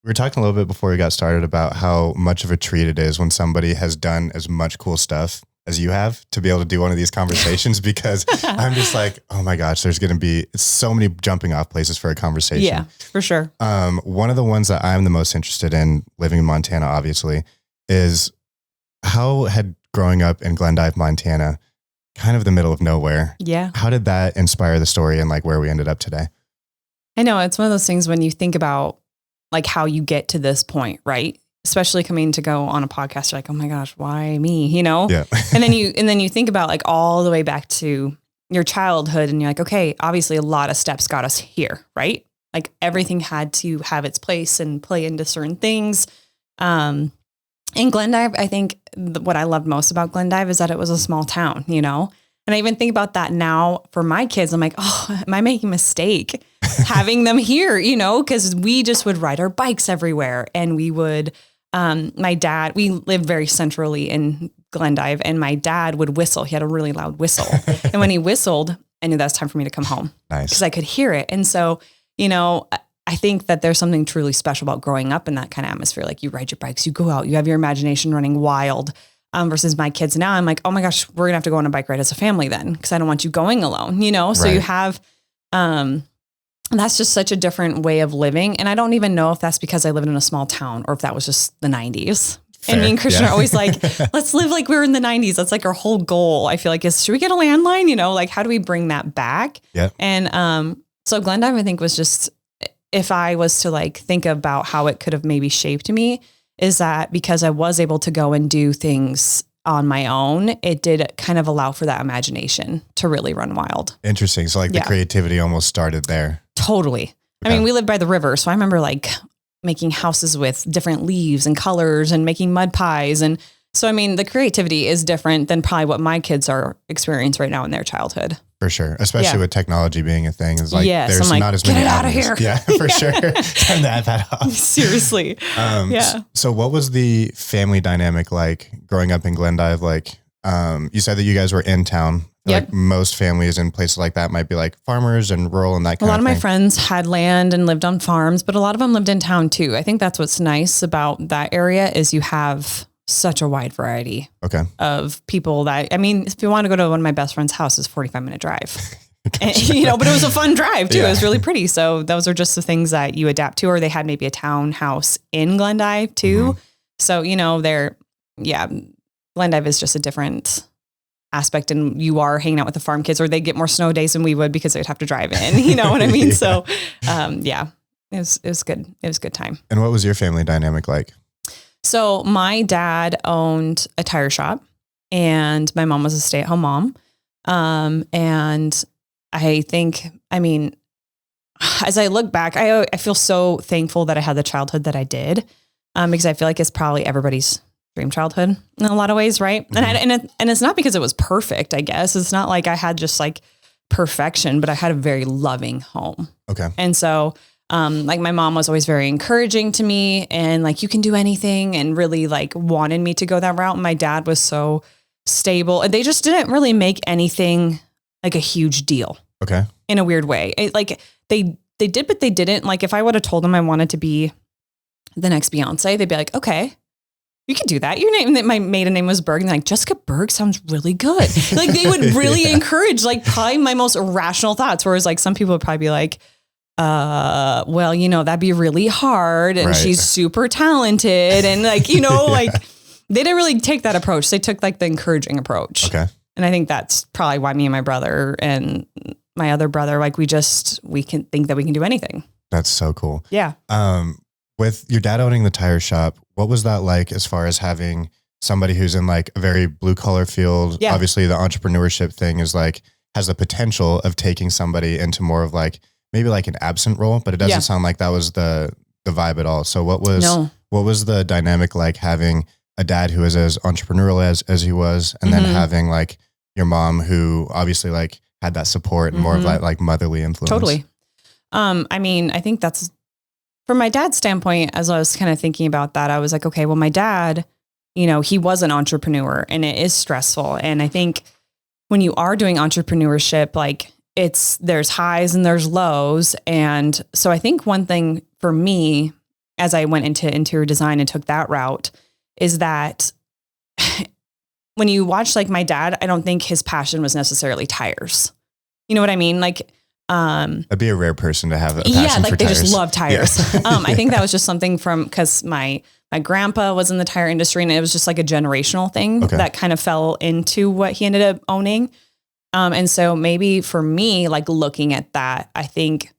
We were talking a little bit before we got started about how much of a treat it is when somebody has done as much cool stuff as you have to be able to do one of these conversations, because I'm just like, oh my gosh, there's going to be so many jumping off places for a conversation. Yeah, for sure. One of the ones that I'm the most interested in, living in Montana, obviously, is how had growing up in Glendive, Montana, kind of the middle of nowhere. Yeah. How did that inspire the story and like where we ended up today? I know it's one of those things when you think about like how you get to this point, right? Especially coming to go on a podcast, you're like, oh my gosh, why me? You know? Yeah. and then you think about like all the way back to your childhood and you're like, okay, obviously a lot of steps got us here, right? Like everything had to have its place and play into certain things. In Glendive, I think what I loved most about Glendive is that it was a small town, you know? And I even think about that now for my kids. I'm like, oh, am I making a mistake having them here? You know, because we just would ride our bikes everywhere. And we would, my dad, we lived very centrally in Glendive, and my dad would whistle. He had a really loud whistle. And when he whistled, I knew that was time for me to come home. Nice. Because I could hear it. And so, you know, I think that there's something truly special about growing up in that kind of atmosphere. Like you ride your bikes, you go out, you have your imagination running wild. Versus my kids now, I'm like, oh my gosh, we're gonna have to go on a bike ride as a family then, because I don't want you going alone, you know? So Right. you have, that's just such a different way of living. And I don't even know if that's because I lived in a small town or if that was just the 90s. Fair. And me and Christian are always like, let's live like we were in the 90s. That's like our whole goal. I feel like is, should we get a landline? You know, like how do we bring that back? Yeah. And so Glendive, I think, was just, if I was to like think about how it could have maybe shaped me, is that because I was able to go and do things on my own, it did kind of allow for that imagination to really run wild. Interesting. So like the creativity almost started there. Totally. Okay. I mean, we lived by the river. So I remember like making houses with different leaves and colors and making mud pies. And so, I mean, the creativity is different than probably what my kids are experiencing right now in their childhood. For sure. Especially with technology being a thing. It's like, there's not as many get it out of avenues. here. Yeah, for sure. Turn that off. Seriously. So what was the family dynamic like growing up in Glendive? Like, you said that you guys were in town. Yep. Like most families in places like that might be like farmers and rural and that kind of thing. A lot of my friends had land and lived on farms, but a lot of them lived in town too. I think that's what's nice about that area is you have such a wide variety of people that, I mean, if you want to go to one of my best friend's house, it's a 45-minute drive, and, you know, but it was a fun drive too. Yeah. It was really pretty. So those are just the things that you adapt to, or they had maybe a townhouse in Glendive too. Mm-hmm. So, you know, Glendive is just a different aspect, and you are hanging out with the farm kids, or they get more snow days than we would because they'd have to drive in, you know what I mean? So, it was good. It was a good time. And what was your family dynamic like? So my dad owned a tire shop and my mom was a stay-at-home mom. And I think, I mean, as I look back, I feel so thankful that I had the childhood that I did, because I feel like it's probably everybody's dream childhood in a lot of ways. Right. Mm-hmm. And it's not because it was perfect, I guess. It's not like I had just like perfection, but I had a very loving home. Okay. And so, like my mom was always very encouraging to me and like, you can do anything, and really like wanted me to go that route. And my dad was so stable, and they just didn't really make anything like a huge deal. Okay. In a weird way. They did, but they didn't. Like if I would have told them I wanted to be the next Beyonce, they'd be like, okay, you can do that. Your name, my maiden name was Berg. And they're like, Jessica Berg sounds really good. Like they would really encourage like probably my most irrational thoughts. Whereas like some people would probably be like, well, you know, that'd be really hard, and she's super talented, and like, you know, like they didn't really take that approach. They took like the encouraging approach. Okay. And I think that's probably why me and my brother and my other brother, like we can think that we can do anything. That's so cool. Yeah. With your dad owning the tire shop, what was that like as far as having somebody who's in like a very blue collar field? Yeah. Obviously the entrepreneurship thing is like, has the potential of taking somebody into more of like, maybe like an absent role, but it doesn't sound like that was the vibe at all. So what was the dynamic like having a dad who was as entrepreneurial as he was, and then having like your mom who obviously like had that support and more of that like motherly influence? Totally. I mean, I think that's from my dad's standpoint, as I was kind of thinking about that, I was like, okay, well, my dad, you know, he was an entrepreneur and it is stressful. And I think when you are doing entrepreneurship, like there's highs and there's lows. And so I think one thing for me, as I went into interior design and took that route, is that when you watch like my dad, I don't think his passion was necessarily tires. You know what I mean? Like, that'd be a rare person to have a passion for they tires. just love tires. Yeah. I think that was just something cause my grandpa was in the tire industry, and it was just like a generational thing that kind of fell into what he ended up owning. And so maybe for me, like looking at that, I think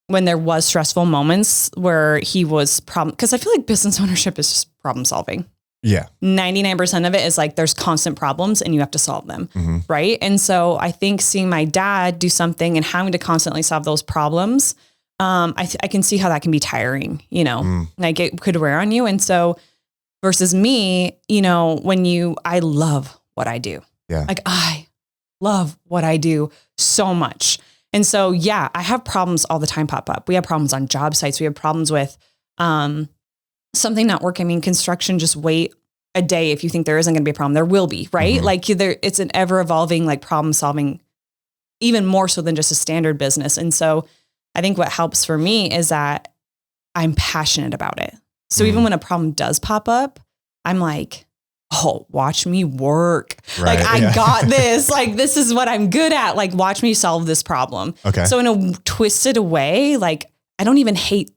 when there was stressful moments where he was cause I feel like business ownership is just problem solving. Yeah. 99% of it is like, there's constant problems and you have to solve them. Mm-hmm. Right. And so I think seeing my dad do something and having to constantly solve those problems, I can see how that can be tiring, you know, like it could wear on you. And so versus me, you know, I love what I do. Yeah. Like I love what I do so much. And so, yeah, I have problems all the time pop up. We have problems on job sites. We have problems with, something not working. I mean, construction, just wait a day. If you think there isn't going to be a problem, there will be, right? Mm-hmm. Like it's an ever evolving, like problem solving, even more so than just a standard business. And so I think what helps for me is that I'm passionate about it. So even when a problem does pop up, I'm like, oh, watch me work. Right, like I got this, like, this is what I'm good at. Like, watch me solve this problem. Okay. So in a twisted way, like I don't even hate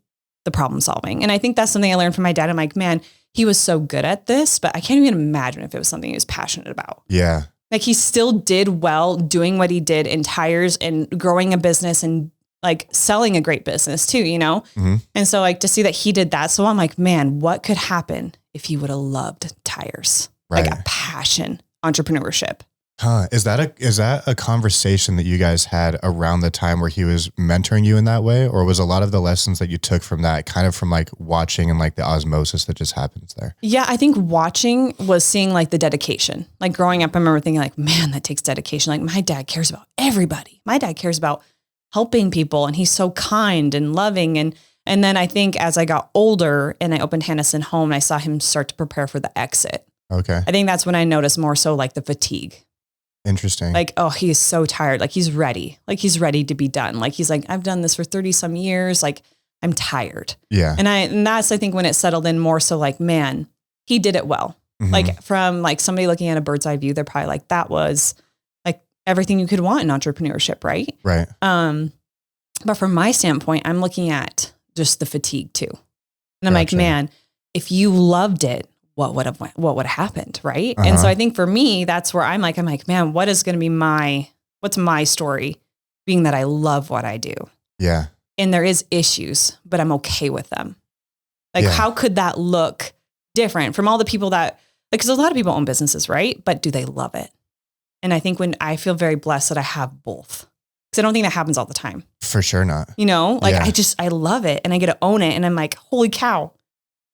the problem solving. And I think that's something I learned from my dad. I'm like, man, he was so good at this, but I can't even imagine if it was something he was passionate about. Yeah. Like he still did well doing what he did in tires and growing a business and like selling a great business too, you know? Mm-hmm. And so like to see that he did that. So I'm like, man, what could happen if he would have loved tires? Right. Like a passion, entrepreneurship. Huh. Is that a conversation that you guys had around the time where he was mentoring you in that way? Or was a lot of the lessons that you took from that kind of from like watching and like the osmosis that just happens there? Yeah, I think watching was seeing like the dedication. Like growing up, I remember thinking like, man, that takes dedication. Like my dad cares about everybody. My dad cares about helping people, and he's so kind and loving. And then I think as I got older and I opened Hannesson Home, I saw him start to prepare for the exit. Okay. I think that's when I noticed more so like the fatigue. Interesting. Like, oh, he is so tired. Like he's ready. Like he's ready to be done. Like he's like, I've done this for 30 some years. Like I'm tired. Yeah. And that's, I think when it settled in more so like, man, he did it well. Mm-hmm. Like from like somebody looking at a bird's eye view, they're probably like, that was like everything you could want in entrepreneurship. Right. Right. But from my standpoint, I'm looking at just the fatigue too. And I'm Gotcha. like, man, if you loved it, what would have happened? Right. And so I think for me, that's where I'm like, man, what is going to be what's my story, being that I love what I do. Yeah. And there is issues, but I'm okay with them. Like, how could that look different from all the people that, like, cause a lot of people own businesses, right? But do they love it? And I think when I feel very blessed that I have both, because I don't think that happens all the time. For sure not. You know, like I love it and I get to own it. And I'm like, holy cow,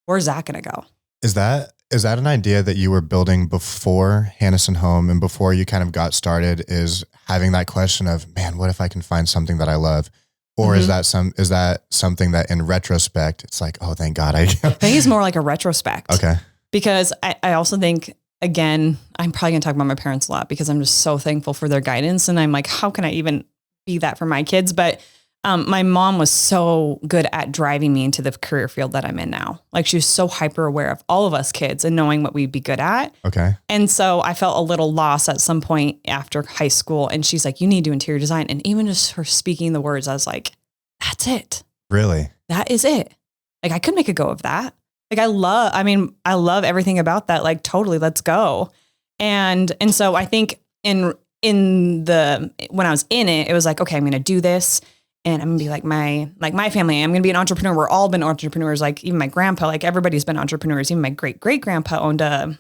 where's that going to go? Is that an idea that you were building before Hannesson Home and before you kind of got started, is having that question of, man, what if I can find something that I love? Or is that something that in retrospect, it's like, oh, thank God. I think it's more like a retrospect. Okay. Because I also think, again, I'm probably going to talk about my parents a lot because I'm just so thankful for their guidance. And I'm like, how can I even be that for my kids? But my mom was so good at driving me into the career field that I'm in now. Like she was so hyper aware of all of us kids and knowing what we'd be good at. Okay. And so I felt a little lost at some point after high school. And she's like, you need to do interior design. And even just her speaking the words, I was like, that's it. Really? That is it. Like I could make a go of that. Like I love everything about that. Like totally, let's go. And so I think when I was in it, it was like, okay, I'm going to do this. And I'm gonna be like my family. I'm gonna be an entrepreneur. We're all been entrepreneurs. Like even my grandpa, like everybody's been entrepreneurs. Even my great grandpa owned a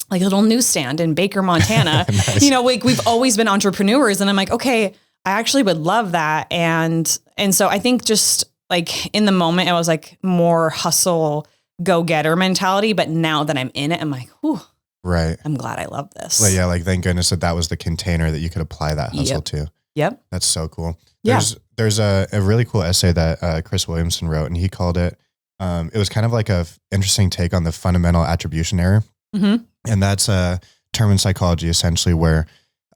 little newsstand in Baker, Montana. Nice. You know, we've always been entrepreneurs. And I'm like, okay, I actually would love that. And so I think just like in the moment, it was like more hustle, go getter mentality. But now that I'm in it, I'm like, whew. Right. I'm glad I love this. Well, yeah. Like thank goodness that was the container that you could apply that hustle to. Yep. That's so cool. Yeah. There's a really cool essay that Chris Williamson wrote, and he called it, it was kind of like a interesting take on the fundamental attribution error. Mm-hmm. And that's a term in psychology essentially where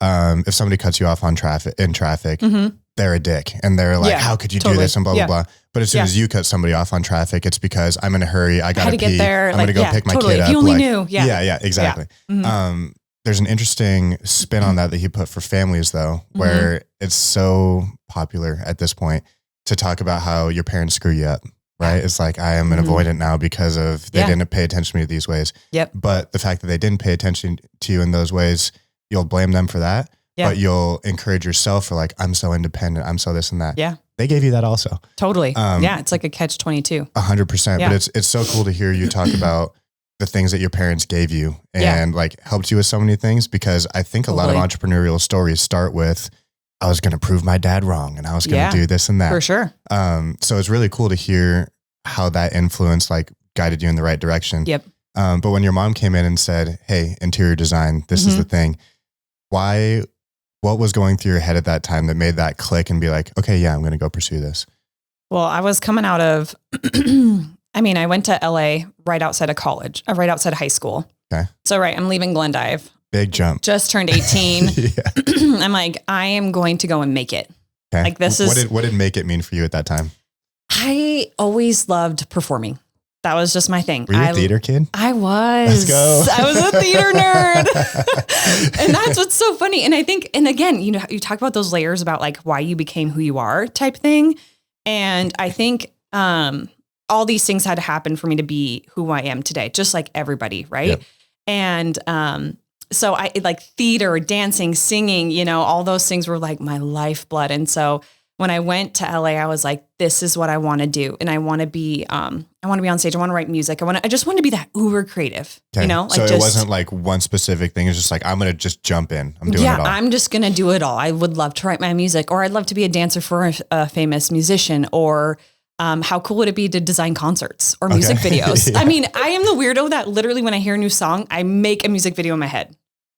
if somebody cuts you off in traffic, mm-hmm. they're a dick and they're like, how could you do this and blah, blah, blah. But as soon as you cut somebody off on traffic, it's because I'm in a hurry. I got to get pee. there. I'm going to go pick my kid up. If you only knew. Yeah, exactly. Mm-hmm. There's an interesting spin on that he put for families though, where it's so popular at this point to talk about how your parents screw you up, right? It's like, I am an avoidant now because of they didn't pay attention to me these ways. Yep. But the fact that they didn't pay attention to you in those ways, you'll blame them for that. Yeah. But you'll encourage yourself for like, I'm so independent. I'm so this and that. Yeah. They gave you that also. Totally. It's like a catch-22. 100%. Yeah. But it's so cool to hear you talk about the things that your parents gave you and like helped you with so many things, because I think a lot of entrepreneurial stories start with, I was going to prove my dad wrong and I was going to do this and that. For sure. So it's really cool to hear how that influence like guided you in the right direction. Yep. But when your mom came in and said, hey, interior design, this is the thing. What was going through your head at that time that made that click and be like, okay, yeah, I'm going to go pursue this? Well, I was coming out of, I went to LA right outside of college, right outside of high school. Okay. So, I'm leaving Glendive. Big jump. Just turned 18. I'm like, I am going to go and make it. Okay. Like what did make it mean for you at that time? I always loved performing. That was just my thing. Were you a theater kid? I was. Let's go. I was a theater nerd. And that's what's so funny. And I think, and again, you talk about those layers about like why you became who you are type thing. And I think all these things had to happen for me to be who I am today, just like everybody, right? Yep. And so I like theater, dancing, singing, all those things were like my lifeblood. And so when I went to LA, I was like, this is what I want to do. And I want to be, on stage. I want to write music. I just want to be that uber creative, okay. So it wasn't like one specific thing. It's just like, I'm going to just jump in. I'm doing it all. I'm just going to do it all. I would love to write my music, or I'd love to be a dancer for a famous musician, or how cool would it be to design concerts or music videos? Yeah. I am the weirdo that literally when I hear a new song, I make a music video in my head.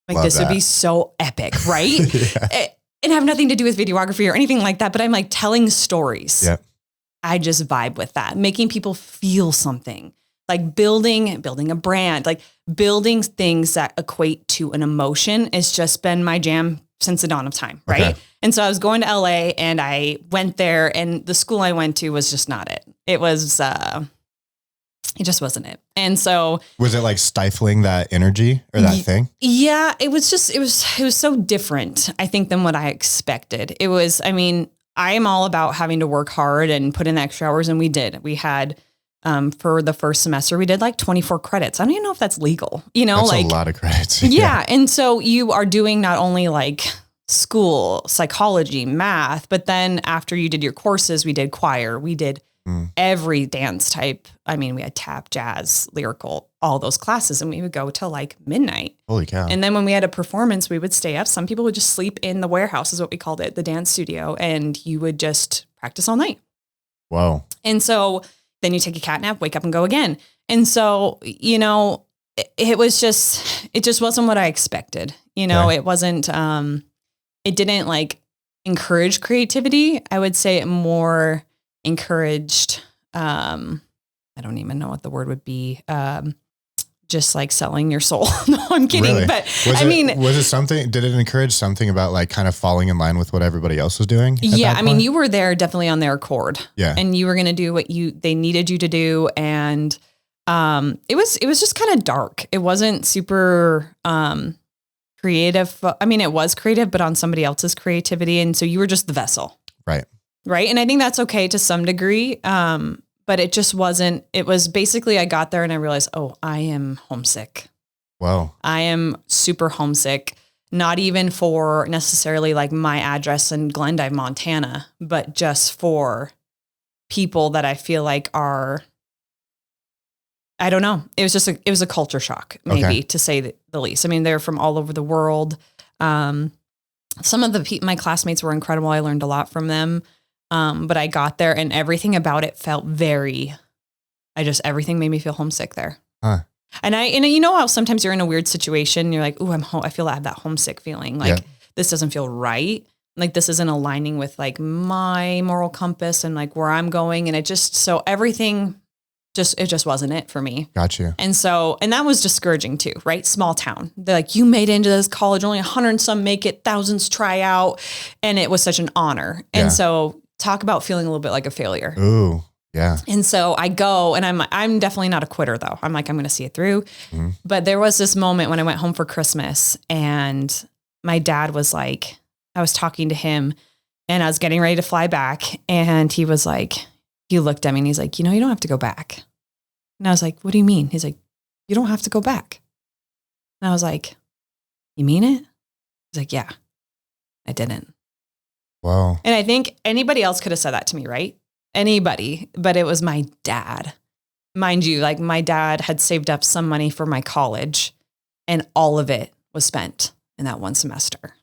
Like, this would be so epic, right? And have nothing to do with videography or anything like that, but I'm like telling stories. Yep. I just vibe with that, making people feel something, like building a brand, like building things that equate to an emotion has just been my jam since the dawn of time, right? Okay. And so I was going to LA and I went there, and the school I went to was just not it. It was, it just wasn't it. And so was it like stifling that energy or that thing? Yeah, it was so different, I think, than what I expected. It was, I am all about having to work hard and put in extra hours. And we did. We had, for the first semester, we did like 24 credits. I don't even know if that's legal, That's like a lot of credits. Yeah. And so you are doing not only like school, psychology, math, but then after you did your courses, we did choir, we did every dance type. We had tap, jazz, lyrical, all those classes, and we would go till like midnight. Holy cow. And then when we had a performance, we would stay up. Some people would just sleep in the warehouse, is what we called it, the dance studio. And you would just practice all night. Wow. And so then you take a cat nap, wake up and go again. And so, it just wasn't what I expected. It wasn't, it didn't like encourage creativity. I would say it more encouraged, I don't even know what the word would be. Just like selling your soul. No, I'm kidding. Really? But was it something, did it encourage something about like kind of falling in line with what everybody else was doing? Yeah. You were there definitely on their accord. Yeah. And you were going to do what they needed you to do. And, it was just kind of dark. It wasn't super, creative. It was creative, but on somebody else's creativity. And so you were just the vessel. Right. Right. And I think that's okay to some degree. But it just wasn't, it was basically, I got there and I realized, I am homesick. Wow. I am super homesick, not even for necessarily like my address in Glendive, Montana, but just for people that I feel like are, I don't know. It was a culture shock, maybe, to say the least. They're from all over the world. Some of my classmates were incredible. I learned a lot from them. But I got there and everything about it felt everything made me feel homesick there. Huh. And how sometimes you're in a weird situation, you're like, I feel I have that homesick feeling. Like this doesn't feel right. Like this isn't aligning with like my moral compass and like where I'm going. And so everything it just wasn't it for me. Got you. And that was discouraging too, right? Small town. They're like, you made it into this college, only 100 and some make it, thousands try out. And it was such an honor. And so talk about feeling a little bit like a failure. Ooh, yeah. And so I go, and I'm definitely not a quitter though. I'm like, I'm going to see it through. Mm-hmm. But there was this moment when I went home for Christmas, and my dad was like, I was talking to him, and I was getting ready to fly back. And he was like, he looked at me and he's like, you don't have to go back. And I was like, what do you mean? He's like, you don't have to go back. And I was like, you mean it? He's like, yeah, I didn't. Wow. And I think anybody else could have said that to me, right? Anybody, but it was my dad. Mind you, like my dad had saved up some money for my college, and all of it was spent in that one semester.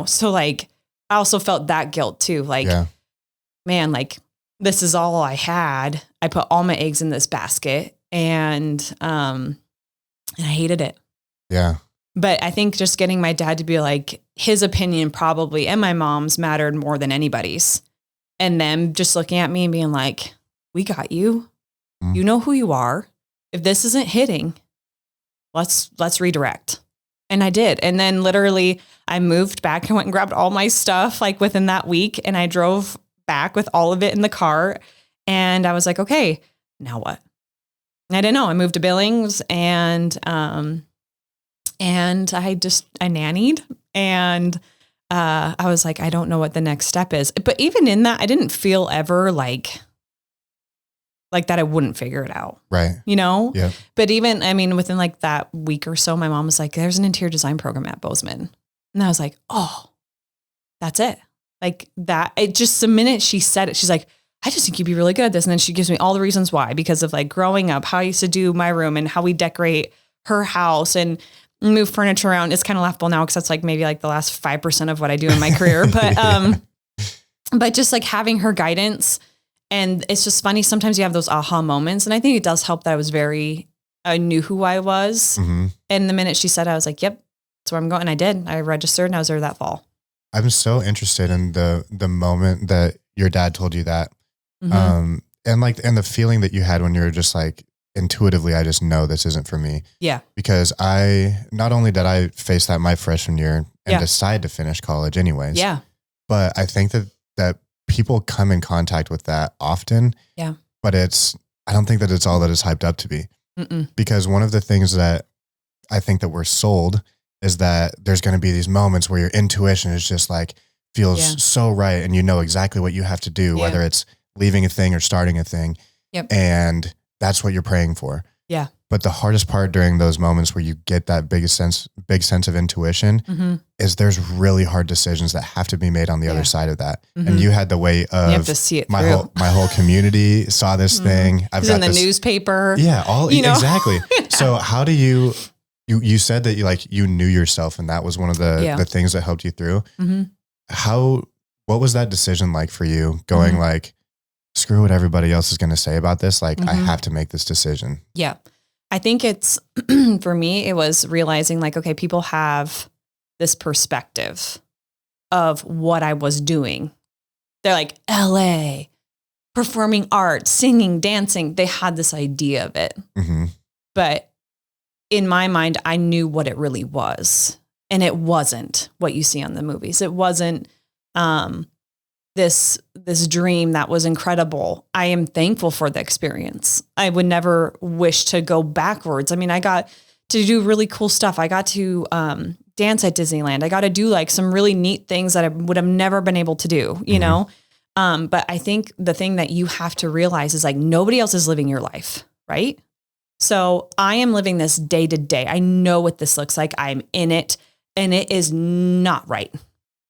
So like, I also felt that guilt too. Like, man, like this is all I had. I put all my eggs in this basket, and I hated it. Yeah. But I think just getting my dad to be like, his opinion probably, and my mom's, mattered more than anybody's. And them just looking at me and being like, we got you. Mm. You know who you are. If this isn't hitting, let's redirect. And I did. And then literally I moved back and went and grabbed all my stuff like within that week. And I drove back with all of it in the car. And I was like, okay, now what? And I didn't know. I moved to Billings, and I nannied, and I was like, I don't know what the next step is. But even in that, I didn't feel ever like that I wouldn't figure it out. Right. Yeah. But even, within like that week or so, my mom was like, there's an interior design program at Bozeman. And I was like, oh, that's it. Like that, it just the minute she said it, she's like, I just think you'd be really good at this. And then she gives me all the reasons why, because of like growing up, how I used to do my room and how we decorate her house and move furniture around. It's kind of laughable now because that's like maybe like the last 5% of what I do in my career. But, but just like having her guidance, and it's just funny. Sometimes you have those aha moments. And I think it does help that I knew who I was. Mm-hmm. And the minute she said, I was like, yep, that's where I'm going. And I did. I registered and I was there that fall. I'm so interested in the moment that your dad told you that. Mm-hmm. And the feeling that you had when you were just like, intuitively, I just know this isn't for me. Yeah. Because not only did I face that my freshman year and decide to finish college anyways. Yeah. But I think that people come in contact with that often. Yeah. But I don't think that it's all that it's hyped up to be. Mm-mm. Because one of the things that I think that we're sold is that there's going to be these moments where your intuition is just like, feels so right. And you know exactly what you have to do, whether it's leaving a thing or starting a thing. Yep. And that's what you're praying for. Yeah. But the hardest part during those moments where you get that big sense of intuition mm-hmm. is there's really hard decisions that have to be made on the other side of that. Mm-hmm. And you had the weight of you have to see it my whole community saw this mm-hmm. thing. I've got in the newspaper. Yeah. Exactly. Yeah. So how do you said that you knew yourself, and that was one of the things that helped you through. Mm-hmm. What was that decision like for you going mm-hmm. like, screw what everybody else is going to say about this. Like, mm-hmm. I have to make this decision. Yeah. I think it's, for me, it was realizing like, okay, people have this perspective of what I was doing. They're like, LA, performing arts, singing, dancing. They had this idea of it. Mm-hmm. But in my mind, I knew what it really was. And it wasn't what you see on the movies. It wasn't, this dream that was incredible. I am thankful for the experience. I would never wish to go backwards. I mean, I got to do really cool stuff. I got to dance at Disneyland. I got to do like some really neat things that I would have never been able to do, you know? But I think the thing that you have to realize is like nobody else is living your life, right? So I am living this day to day. I know what this looks like. I'm in it, and it is not right.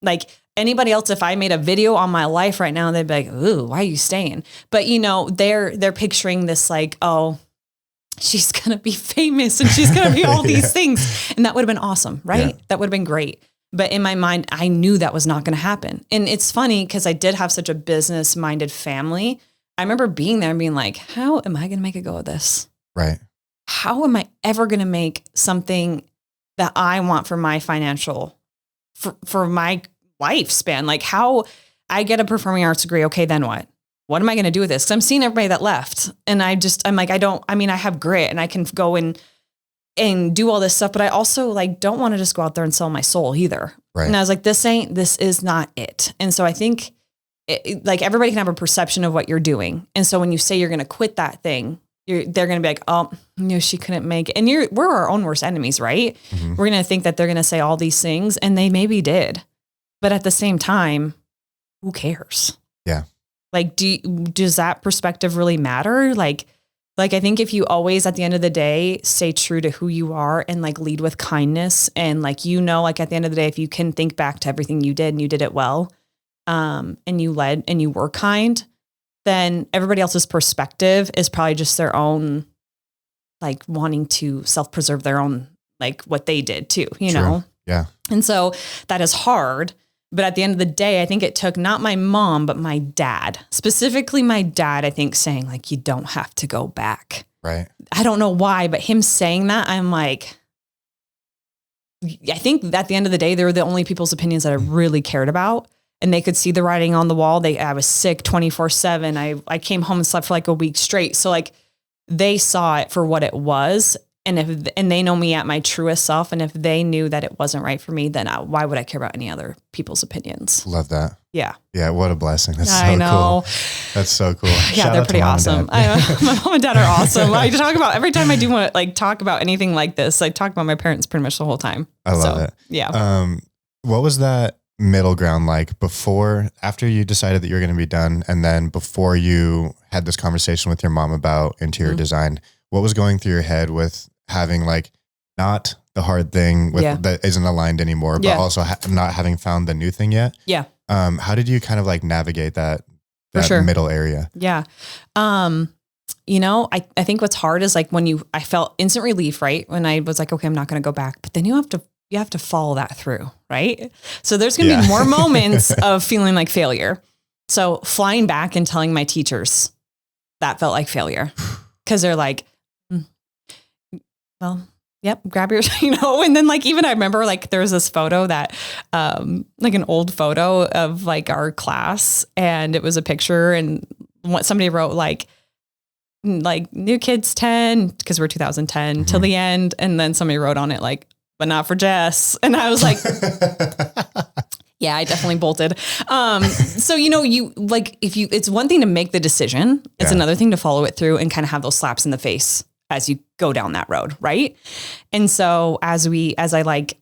Like anybody else, if I made a video on my life right now, they'd be like, ooh, why are you staying? But you know, they're picturing this like, oh, she's going to be famous and she's going to be all these things. And that would have been awesome, right? Yeah. That would have been great. But in my mind, I knew that was not going to happen. And it's funny because I did have such a business minded family. I remember being there and being like, how am I going to make a go of this? Right. How am I ever going to make something that I want for my financial, for my lifespan? Like how I get a performing arts degree. Okay, then what? what am I going to do with this? Cause I'm seeing everybody that left. And I'm like, I have grit and I can go and do all this stuff, but I also like, don't want to just go out there and sell my soul either. Right. And I was like, this is not it. And so I think like everybody can have a perception of what you're doing. And so when you say you're going to quit that thing, they're going to be like, oh, she couldn't make it. And we're our own worst enemies, right? Mm-hmm. We're going to think that they're going to say all these things, and they maybe did. But at the same time, who cares? Yeah. Like, does that perspective really matter? Like I think if you always, at the end of the day, stay true to who you are and like lead with kindness, and like, like at the end of the day, if you can think back to everything you did and you did it well, and you led and you were kind, then everybody else's perspective is probably just their own, like wanting to self-preserve their own, like what they did too, you know? Yeah. And so that is hard. But at the end of the day, I think it took not my mom, but my dad, specifically my dad, I think, saying like, you don't have to go back. Right. I don't know why, but him saying that, I'm like, I think at the end of the day, they were the only people's opinions that I really cared about. And they could see the writing on the wall. I was sick 24/7. I came home and slept for like a week straight. So like they saw it for what it was. And they know me at my truest self. And if they knew that it wasn't right for me, then why would I care about any other people's opinions? Love that. Yeah. Yeah. What a blessing. That's I know. Cool. That's so cool. Yeah. Shout They're pretty awesome. My mom and dad are awesome. I talk about every time I do want to like talk about anything like this, I talk about my parents pretty much the whole time. I love it. Yeah. What was that middle ground like after you decided that you were going to be done, and then before you had this conversation with your mom about interior design? What was going through your head with having like not the hard thing that isn't aligned anymore, but also not having found the new thing yet? Yeah. How did you kind of like navigate that middle area? Yeah. I think what's hard is like I felt instant relief, right? When I was like, okay, I'm not going to go back, but then you have to follow that through, right? So there's going to be more moments of feeling like failure. So flying back and telling my teachers that felt like failure, because they're like, well, yep, grab your, and then like, even I remember like there was this photo that, like an old photo of like our class, and it was a picture, and what somebody wrote like new kids 10, because we're 2010 till the end. And then somebody wrote on it like, but not for Jess. And I was like, yeah, I definitely bolted. So, you like, it's one thing to make the decision. It's another thing to follow it through and kind of have those slaps in the face as you go down that road. Right. And so as I like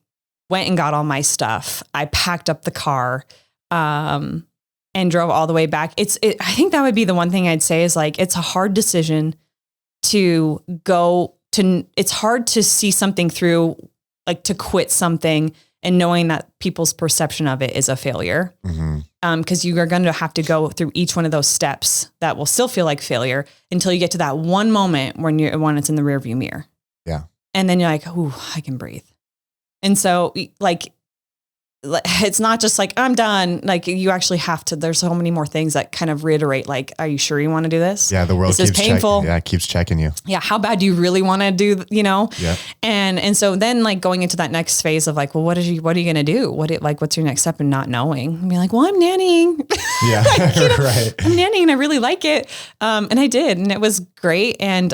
went and got all my stuff, I packed up the car, and drove all the way back. I think that would be the one thing I'd say is like, it's a hard decision it's hard to see something through, like to quit something and knowing that people's perception of it is a failure. Mm-hmm. Cause you are going to have to go through each one of those steps that will still feel like failure until you get to that one moment when it's in the rearview mirror. Yeah. And then you're like, ooh, I can breathe. And so like, it's not just like, I'm done. Like you actually have to, there's so many more things that kind of reiterate, like, are you sure you want to do this? Yeah. The world keeps painful. It keeps checking you. Yeah. How bad do you really want to do, Yeah. And so then like going into that next phase of like, well, what are you going to do? What's your next step? And not knowing, and be like, well, I'm nannying. Yeah. like, right. I'm nannying and I really like it. And I did, and it was great. And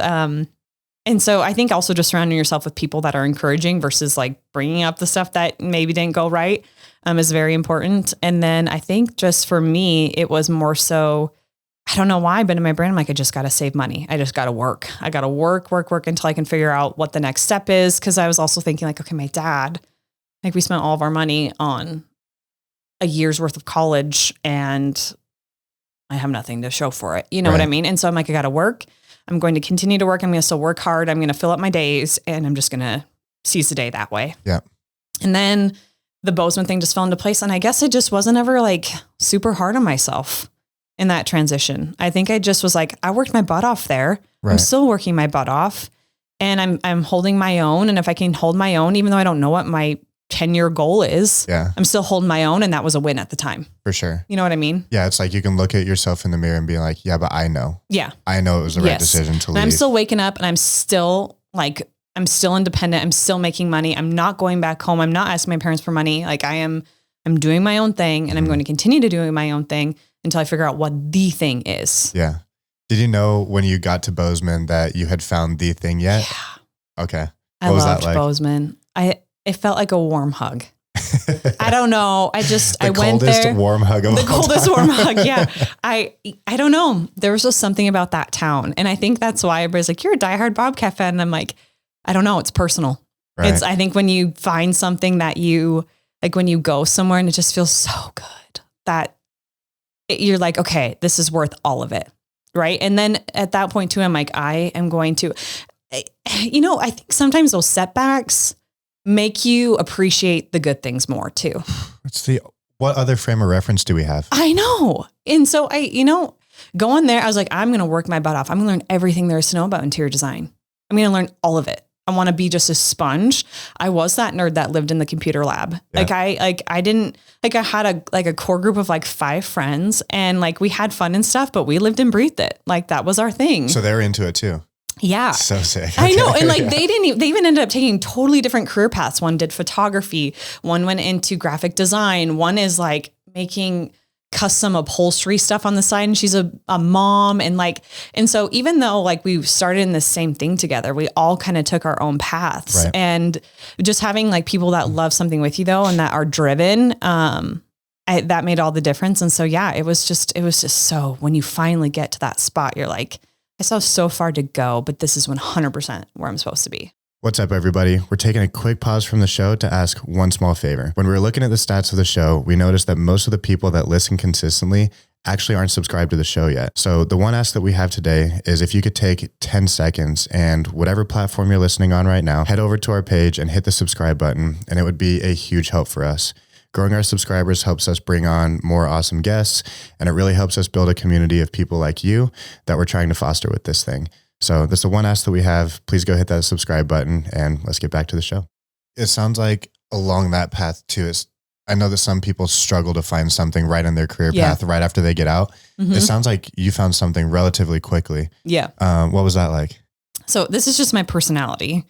so I think also just surrounding yourself with people that are encouraging versus like bringing up the stuff that maybe didn't go right, is very important. And then I think just for me, it was more so, I don't know why, but in my brain, I'm like, I just got to save money. I just got to work. I got to work until I can figure out what the next step is. Cause I was also thinking like, okay, my dad, like we spent all of our money on a year's worth of college and I have nothing to show for it. You know what I mean? And so I'm like, I got to work. I'm going to continue to work. I'm going to still work hard. I'm going to fill up my days, and I'm just going to seize the day that way. Yeah. And then the Bozeman thing just fell into place. And I guess I just wasn't ever like super hard on myself in that transition. I think I just was like, I worked my butt off there. Right. I'm still working my butt off, and I'm holding my own. And if I can hold my own, even though I don't know what my 10-year goal is, I'm still holding my own. And that was a win at the time. For sure. You know what I mean? Yeah. It's like, you can look at yourself in the mirror and be like, yeah, but I know. Yeah. I know it was the right decision to leave. And I'm still waking up, and I'm still independent. I'm still making money. I'm not going back home. I'm not asking my parents for money. Like I'm I'm doing my own thing and I'm going to continue to do my own thing until I figure out what the thing is. Yeah. Did you know when you got to Bozeman that you had found the thing yet? Yeah. Okay. I loved Bozeman. It felt like a warm hug. I don't know. I went there. The coldest warm hug of all time. The coldest warm hug. Yeah. I don't know. There was just something about that town. And I think that's why everybody's like, you're a diehard Bobcat fan. And I'm like, I don't know. It's personal. Right. I think when you find something that you, like when you go somewhere and it just feels so good that you're like, okay, this is worth all of it. Right. And then at that point too, I'm like, I am going to, I think sometimes those setbacks make you appreciate the good things more too. What other frame of reference do we have? I know. And so going there, I was like, I'm going to work my butt off. I'm going to learn everything there is to know about interior design. I'm going to learn all of it. I want to be just a sponge. I was that nerd that lived in the computer lab. Yeah. I had a core group of like 5 friends and like we had fun and stuff, but we lived and breathed it. Like that was our thing. So they're into it too. Yeah. So sick. I know. And like they even ended up taking totally different career paths. One did photography. One went into graphic design. One is like making custom upholstery stuff on the side. And she's a mom. And so even though like we started in the same thing together, we all kind of took our own paths. Right. And just having like people that love something with you though, and that are driven, that made all the difference. And so, yeah, it was just so when you finally get to that spot, you're like, I still have so far to go, but this is 100% where I'm supposed to be. What's up, everybody? We're taking a quick pause from the show to ask one small favor. When we were looking at the stats of the show, we noticed that most of the people that listen consistently actually aren't subscribed to the show yet. So the one ask that we have today is if you could take 10 seconds and whatever platform you're listening on right now, head over to our page and hit the subscribe button, and it would be a huge help for us. Growing our subscribers helps us bring on more awesome guests, and it really helps us build a community of people like you that we're trying to foster with this thing. So that's the one ask that we have. Please go hit that subscribe button and let's get back to the show. It sounds like along that path too, I know that some people struggle to find something right in their career path right after they get out. Mm-hmm. It sounds like you found something relatively quickly. Yeah. What was that like? So this is just my personality.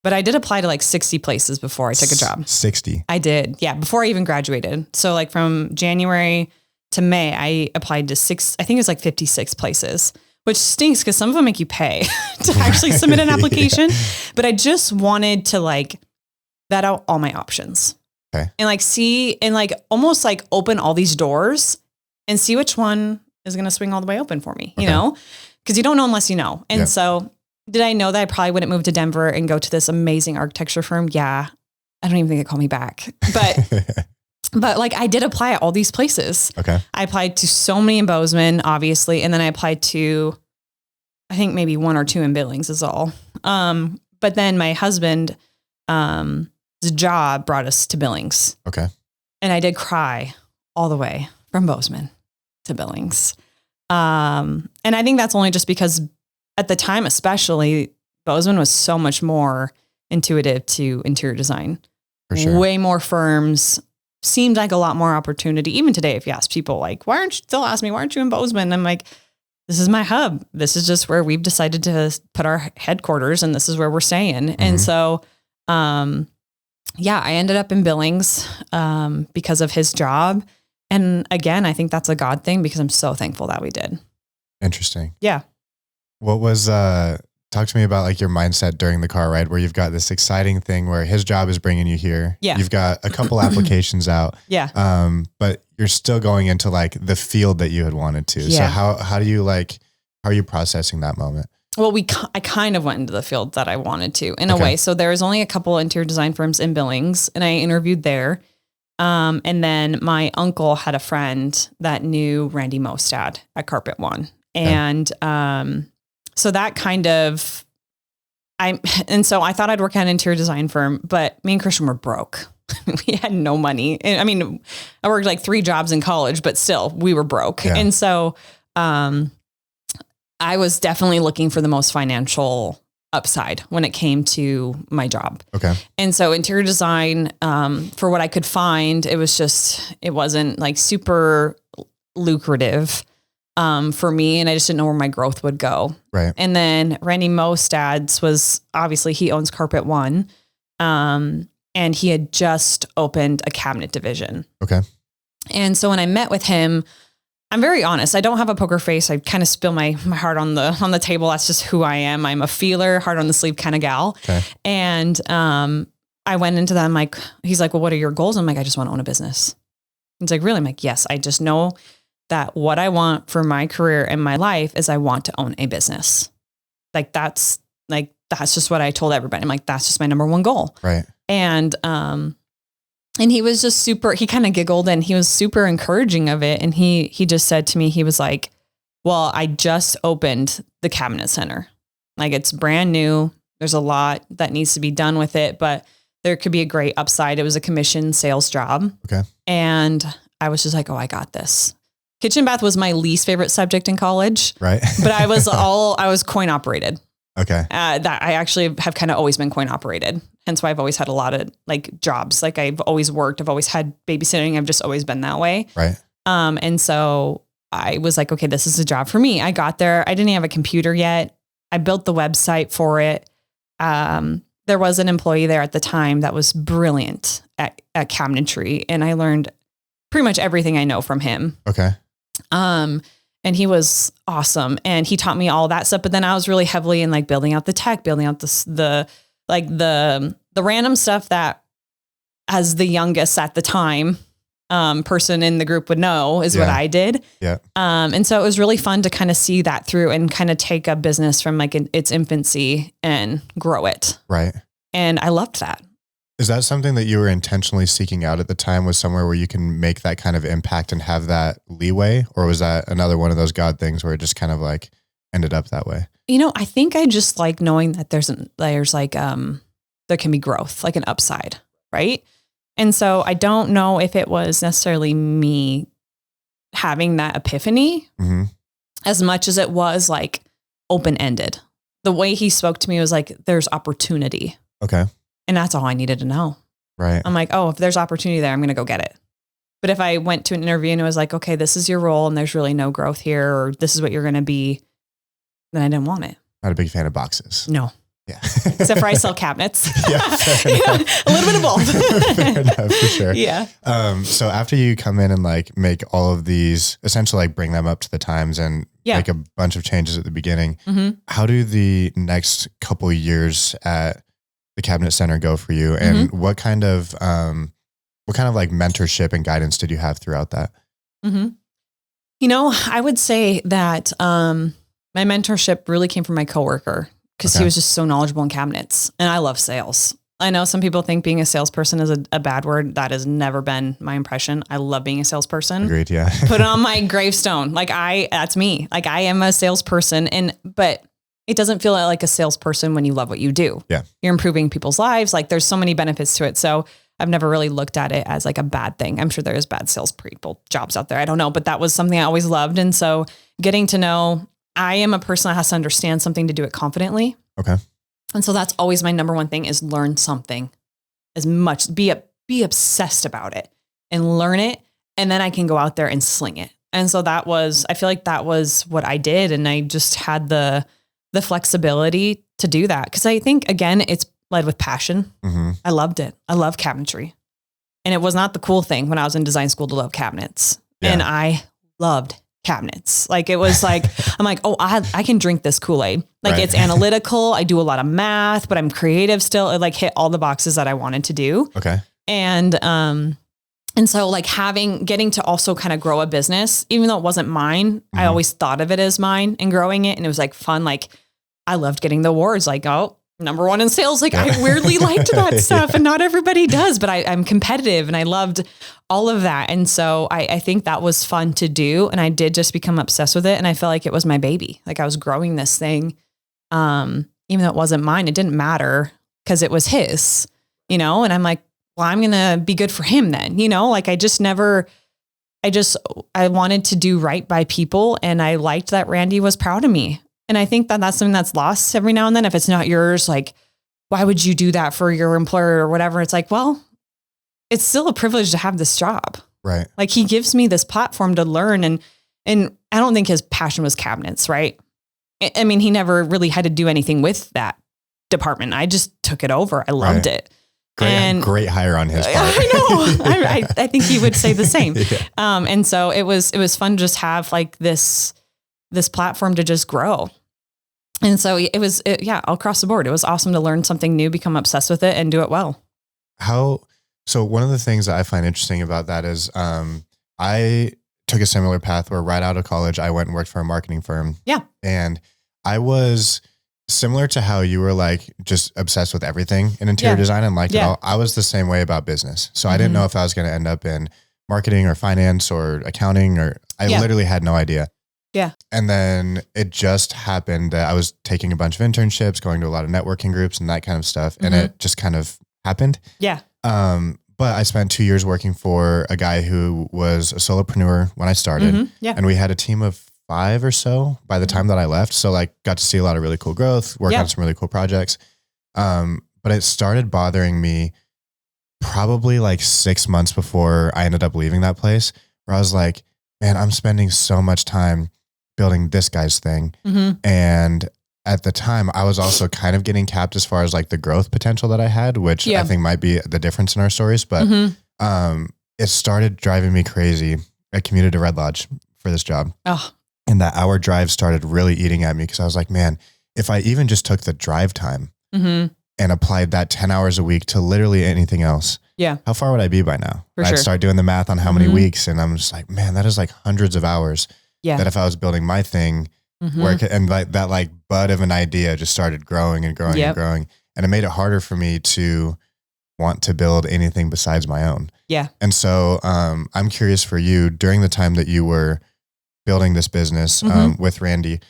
But I did apply to like 60 places before I took a job. 60? I did. Yeah. Before I even graduated. So like from January to May, I applied to 56 places, which stinks because some of them make you pay to actually submit an application. Yeah. But I just wanted to like vet out all my options. Okay. And like see, and like almost like open all these doors and see which one is going to swing all the way open for me, you know, because you don't know unless you know. And so did I know that I probably wouldn't move to Denver and go to this amazing architecture firm? Yeah. I don't even think they called me back, but like I did apply at all these places. Okay. I applied to so many in Bozeman, obviously. And then I applied to, I think maybe 1 or 2 in Billings is all. But then my husband, his job brought us to Billings. Okay. And I did cry all the way from Bozeman to Billings. And I think that's only just because at the time, especially, Bozeman was so much more intuitive to interior design. For sure. Way more firms, seemed like a lot more opportunity. Even today, if you ask people like, why aren't you in Bozeman? I'm like, this is my hub. This is just where we've decided to put our headquarters and this is where we're staying. Mm-hmm. And so, I ended up in Billings because of his job. And again, I think that's a God thing because I'm so thankful that we did. Interesting. Yeah. What was, talk to me about like your mindset during the car ride where you've got this exciting thing where his job is bringing you here. Yeah. You've got a couple applications out. Yeah. But you're still going into like the field that you had wanted to. Yeah. So how are you processing that moment? Well, I kind of went into the field that I wanted to in a way. So there was only a couple interior design firms in Billings and I interviewed there. And then my uncle had a friend that knew Randy Mostad at Carpet One. And, so that kind of, so I thought I'd work at an interior design firm, but me and Christian were broke. We had no money. And I mean, I worked like 3 jobs in college, but still we were broke. Yeah. And so, I was definitely looking for the most financial upside when it came to my job. Okay. And so interior design, for what I could find, it wasn't like super lucrative for me. And I just didn't know where my growth would go. Right. And then Randy Mostad's was obviously he owns Carpet One. and he had just opened a cabinet division. Okay. And so when I met with him, I'm very honest. I don't have a poker face. I kind of spill my heart on the table. That's just who I am. I'm a feeler, heart on the sleeve kind of gal. Okay. And I went into that. I'm like, he's like, well, what are your goals? I'm like, I just want to own a business. He's like, really? I'm like, yes, I just know that what I want for my career and my life is I want to own a business. That's just what I told everybody. I'm like, that's just my number one goal. Right. And he was just he kind of giggled and he was super encouraging of it. And he just said to me, he was like, well, I just opened the cabinet center. Like, it's brand new. There's a lot that needs to be done with it, but there could be a great upside. It was a commission sales job. Okay. And I was just like, oh, I got this. Kitchen bath was my least favorite subject in college. Right. But I was coin operated. Okay. That I actually have kind of always been coin operated. Hence why I've always had a lot of like jobs. Like, I've always worked. I've always had babysitting. I've just always been that way. Right. And so I was like, okay, this is a job for me. I got there. I didn't have a computer yet. I built the website for it. There was an employee there at the time that was brilliant at cabinetry. And I learned pretty much everything I know from him. Okay. And he was awesome. And he taught me all that stuff. But then I was really heavily in like building out the tech, building out the random stuff that, as the youngest at the time, person in the group would know is what I did. Yeah. And so it was really fun to kind of see that through and kind of take a business from like its infancy and grow it. Right. And I loved that. Is that something that you were intentionally seeking out at the time, was somewhere where you can make that kind of impact and have that leeway? Or was that another one of those God things where it just kind of like ended up that way? You know, I think I just like knowing that there can be growth, like an upside. Right. And so I don't know if it was necessarily me having that epiphany as much as it was like open-ended. The way he spoke to me was like, there's opportunity. Okay. And that's all I needed to know. Right. I'm like, oh, if there's opportunity there, I'm going to go get it. But if I went to an interview and it was like, okay, this is your role and there's really no growth here, or this is what you're going to be, then I didn't want it. Not a big fan of boxes. No. Yeah. Except for I sell cabinets. Yeah, a little bit of both. Fair enough, for sure. Yeah. So after you come in and like make all of these, essentially like bring them up to the times and make a bunch of changes at the beginning, how do the next couple years at the cabinet center go for you? And what kind of like mentorship and guidance did you have throughout that? You know, I would say that my mentorship really came from my coworker, because he was just so knowledgeable in cabinets, and I love sales. I know some people think being a salesperson is a bad word. That has never been my impression. I love being a salesperson. Agreed. Yeah. Put it on my gravestone. Like that's me. Like, I am a salesperson, but it doesn't feel like a salesperson when you love what you do. Yeah. You're improving people's lives. Like, there's so many benefits to it. So I've never really looked at it as like a bad thing. I'm sure there is bad salespeople jobs out there. I don't know, but that was something I always loved. And so getting to know, I am a person that has to understand something to do it confidently. Okay. And so that's always my number one thing, is learn something as much, be obsessed about it and learn it. And then I can go out there and sling it. And so I feel like that was what I did. And I just had the flexibility to do that. Cause I think, again, it's led with passion. I loved it. I love cabinetry. And it was not the cool thing when I was in design school to love cabinets. Yeah. And I loved cabinets. Like, it was like, I'm like, oh, I can drink this Kool-Aid. Like, it's analytical. I do a lot of math, but I'm creative still. It like hit all the boxes that I wanted to do. Okay. And so like getting to also kind of grow a business, even though it wasn't mine, I always thought of it as mine and growing it. And it was like fun. Like, I loved getting the awards, like, oh, number one in sales. Like, I weirdly liked that stuff, and not everybody does, but I'm competitive and I loved all of that. And so I think that was fun to do. And I did just become obsessed with it. And I felt like it was my baby. Like, I was growing this thing. Even though it wasn't mine, it didn't matter because it was his, and I'm like, well, I'm going to be good for him then, like I wanted to do right by people. And I liked that Randy was proud of me. And I think that that's something that's lost every now and then. If it's not yours, like, why would you do that for your employer or whatever? It's like, well, it's still a privilege to have this job. Right. Like, he gives me this platform to learn. And I don't think his passion was cabinets, right? I mean, he never really had to do anything with that department. I just took it over. I loved it. Great hire on his part. I know. I think he would say the same. Yeah. And so it was fun to just have like this platform to just grow. And so it was all across the board. It was awesome to learn something new, become obsessed with it and do it well. So one of the things that I find interesting about that is, I took a similar path where right out of college, I went and worked for a marketing firm. Yeah. And I was similar to how you were like just obsessed with everything in interior design and liked it all. I was the same way about business. So I didn't know if I was going to end up in marketing or finance or accounting, or I literally had no idea. Yeah. And then it just happened that I was taking a bunch of internships, going to a lot of networking groups and that kind of stuff. And it just kind of happened. Yeah. But I spent 2 years working for a guy who was a solopreneur when I started. And we had a team of 5 or so by the time that I left. So like got to see a lot of really cool growth, work on some really cool projects. But it started bothering me probably like 6 months before I ended up leaving that place, where I was like, man, I'm spending so much time building this guy's thing. And at the time I was also kind of getting capped as far as like the growth potential that I had, which I think might be the difference in our stories. But it started driving me crazy. I commuted to Red Lodge for this job. And that hour drive started really eating at me because I was like, man, if I even just took the drive time and applied that 10 hours a week to literally anything else, how far would I be by now? I'd start doing the math on how many weeks. And I'm just like, man, that is like hundreds of hours that if I was building my thing, work, and like that like bud of an idea just started growing and growing and growing. And it made it harder for me to want to build anything besides my own. Yeah. And so I'm curious for you, during the time that you were building this business with Randy,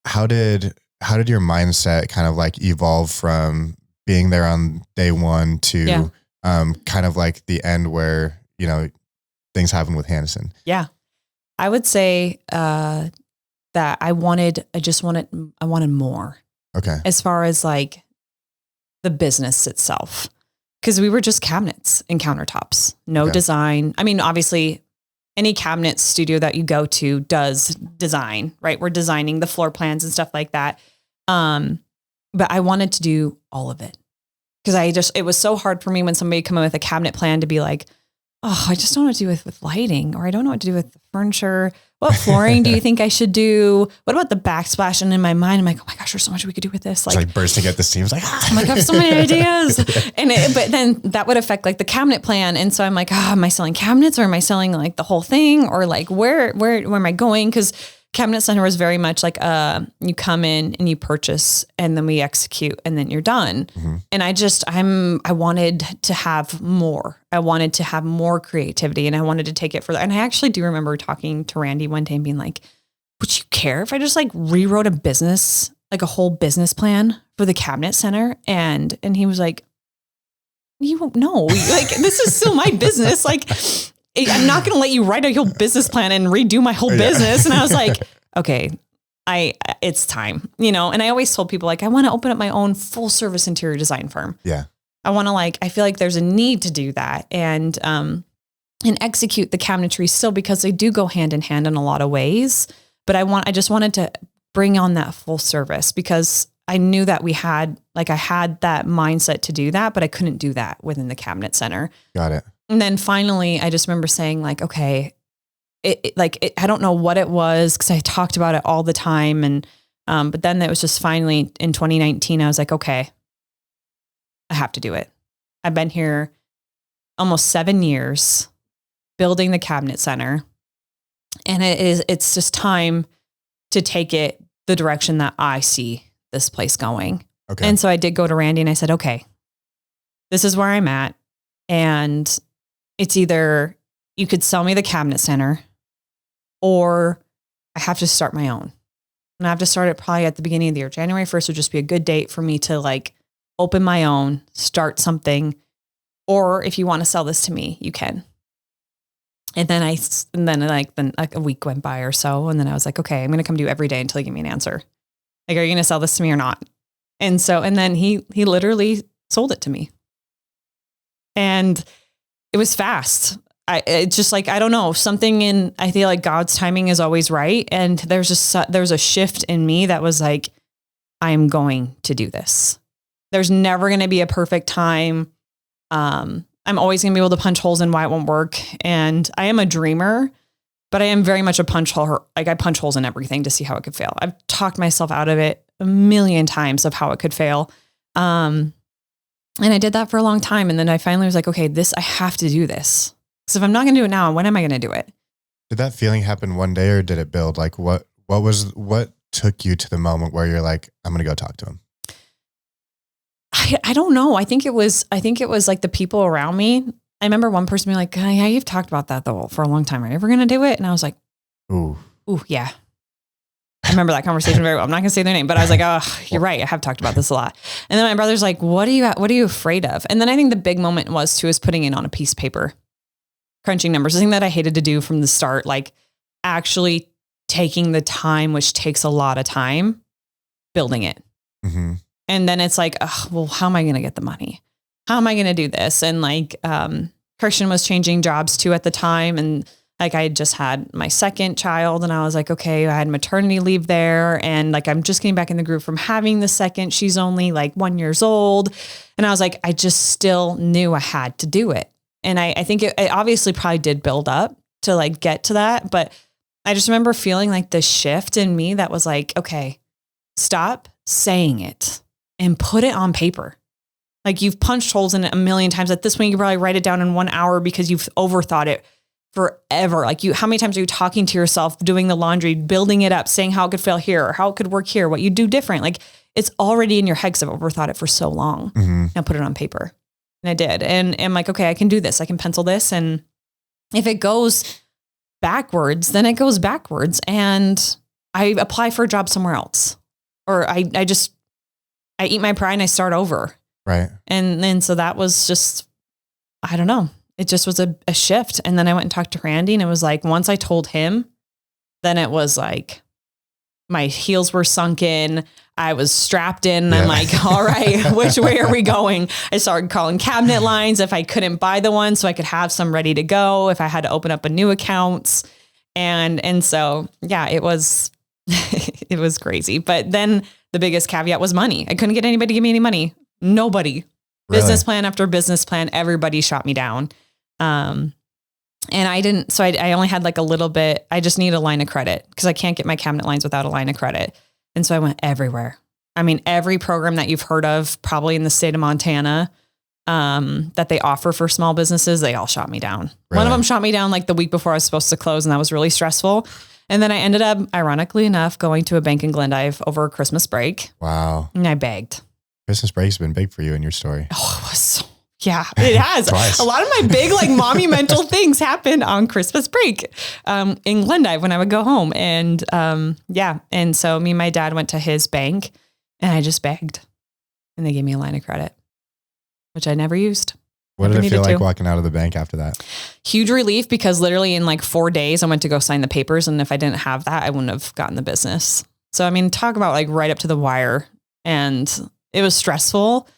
how did your mindset kind of like evolve from being there on day one to kind of like the end where, you know, things happen with Hannesson? Yeah. I would say that I wanted more. Okay. As far as like the business itself, because we were just cabinets and countertops, no design. I mean, obviously any cabinet studio that you go to does design, right? We're designing the floor plans and stuff like that. But I wanted to do all of it because it was so hard for me when somebody come in with a cabinet plan to be like, oh, I just don't know what to do with lighting, or I don't know what to do with the furniture. What flooring do you think I should do? What about the backsplash? And in my mind, I'm like, oh my gosh, there's so much we could do with this. Like bursting at the seams, like, I'm like, I have so many ideas. But then that would affect like the cabinet plan. And so I'm like, am I selling cabinets, or am I selling like the whole thing? Or like, where am I going? Because Cabinet Center was very much like, you come in and you purchase and then we execute and then you're done. And I wanted to have more. I wanted to have more creativity and I wanted to take it further. And I actually do remember talking to Randy one day and being like, would you care if I just like rewrote a business, like a whole business plan for the Cabinet Center? And he was like, you won't know. Like, this is still my business. Like, I'm not going to let you write a whole business plan and redo my whole business. And I was like, okay, it's time, you know? And I always told people like, I want to open up my own full service interior design firm. Yeah. I want to I feel like there's a need to do that and execute the cabinetry still, because they do go hand in hand in a lot of ways. But I just wanted to bring on that full service because I knew that I had that mindset to do that, but I couldn't do that within the Cabinet Center. Got it. And then finally, I just remember saying like, okay, I don't know what it was because I talked about it all the time. And, but then it was just finally in 2019, I was like, okay, I have to do it. I've been here almost 7 years building the Cabinet Center. And it's just time to take it the direction that I see this place going. Okay. And so I did go to Randy and I said, okay, this is where I'm at. And it's either you could sell me the Cabinet Center or I have to start my own. And I have to start it probably at the beginning of the year. January 1st would just be a good date for me to like open my own, start something. Or if you want to sell this to me, you can. And then a week went by or so. And then I was like, okay, I'm going to come to you every day until you give me an answer. Like, are you going to sell this to me or not? And then he literally sold it to me. And it was fast. It's just like, I don't know, I feel like God's timing is always right. And there's a shift in me that was like, I am going to do this. There's never going to be a perfect time. I'm always going to be able to punch holes in why it won't work. And I am a dreamer, but I am very much a punch hole. Like I punch holes in everything to see how it could fail. I've talked myself out of it a million times of how it could fail. And I did that for a long time. And then I finally was like, okay, I have to do this. So if I'm not going to do it now, when am I going to do it? Did that feeling happen one day or did it build? Like what took you to the moment where you're like, I'm going to go talk to him? I don't know. I think it was like the people around me. I remember one person being like, yeah, you've talked about that though for a long time. Are you ever going to do it? And I was like, ooh, yeah. I remember that conversation very well. I'm not going to say their name, but I was like, oh, you're right. I have talked about this a lot. And then my brother's like, what are you afraid of? And then I think the big moment was putting it on a piece of paper, crunching numbers, the thing that I hated to do from the start, like actually taking the time, which takes a lot of time, building it. Mm-hmm. And then it's like, oh, well, how am I going to get the money? How am I going to do this? And like, Christian was changing jobs too at the time. And like, I had just had my second child and I was like, okay, I had maternity leave there. And like, I'm just getting back in the group from having the second. She's only like 1 year old. And I was like, I just still knew I had to do it. And I think it obviously probably did build up to like get to that. But I just remember feeling like the shift in me that was like, okay, stop saying it and put it on paper. Like you've punched holes in it a million times. At this point, you can probably write it down in 1 hour because you've overthought it forever. Like how many times are you talking to yourself, doing the laundry, building it up, saying how it could fail here or how it could work here, what you do different. Like it's already in your head because I've overthought it for so long. Mm-hmm. Now put it on paper. And I did. And I'm like, okay, I can do this. I can pencil this. And if it goes backwards, then it goes backwards. And I apply for a job somewhere else. Or I eat my pride and I start over. Right. And then, so that was just, I don't know. It just was a shift. And then I went and talked to Randy and it was like, once I told him, then it was like, my heels were sunken. I was strapped in. Yeah. I'm like, all right, which way are we going? I started calling cabinet lines if I couldn't buy the one so I could have some ready to go if I had to open up a new account. And so, yeah, it was, it was crazy. But then the biggest caveat was money. I couldn't get anybody to give me any money. Nobody. Really? Business plan after business plan. Everybody shot me down. And I didn't, so I only had like a little bit. I just need a line of credit because I can't get my cabinet lines without a line of credit. And so I went everywhere. I mean, every program that you've heard of, probably in the state of Montana, that they offer for small businesses, they all shot me down. Really? One of them shot me down like the week before I was supposed to close. And that was really stressful. And then I ended up, ironically enough, going to a bank in Glendive over Christmas break. Wow. And I begged. Christmas break's been big for you in your story. Oh, it was so, yeah, it has. A lot of my big like monumental things happened on Christmas break in Glendive when I would go home. And yeah. And so me and my dad went to his bank and I just begged and they gave me a line of credit, which I never used. What did it feel like walking out of the bank after that? Huge relief because literally in like 4 days I went to go sign the papers. And if I didn't have that, I wouldn't have gotten the business. So, I mean, talk about like right up to the wire. And it was stressful,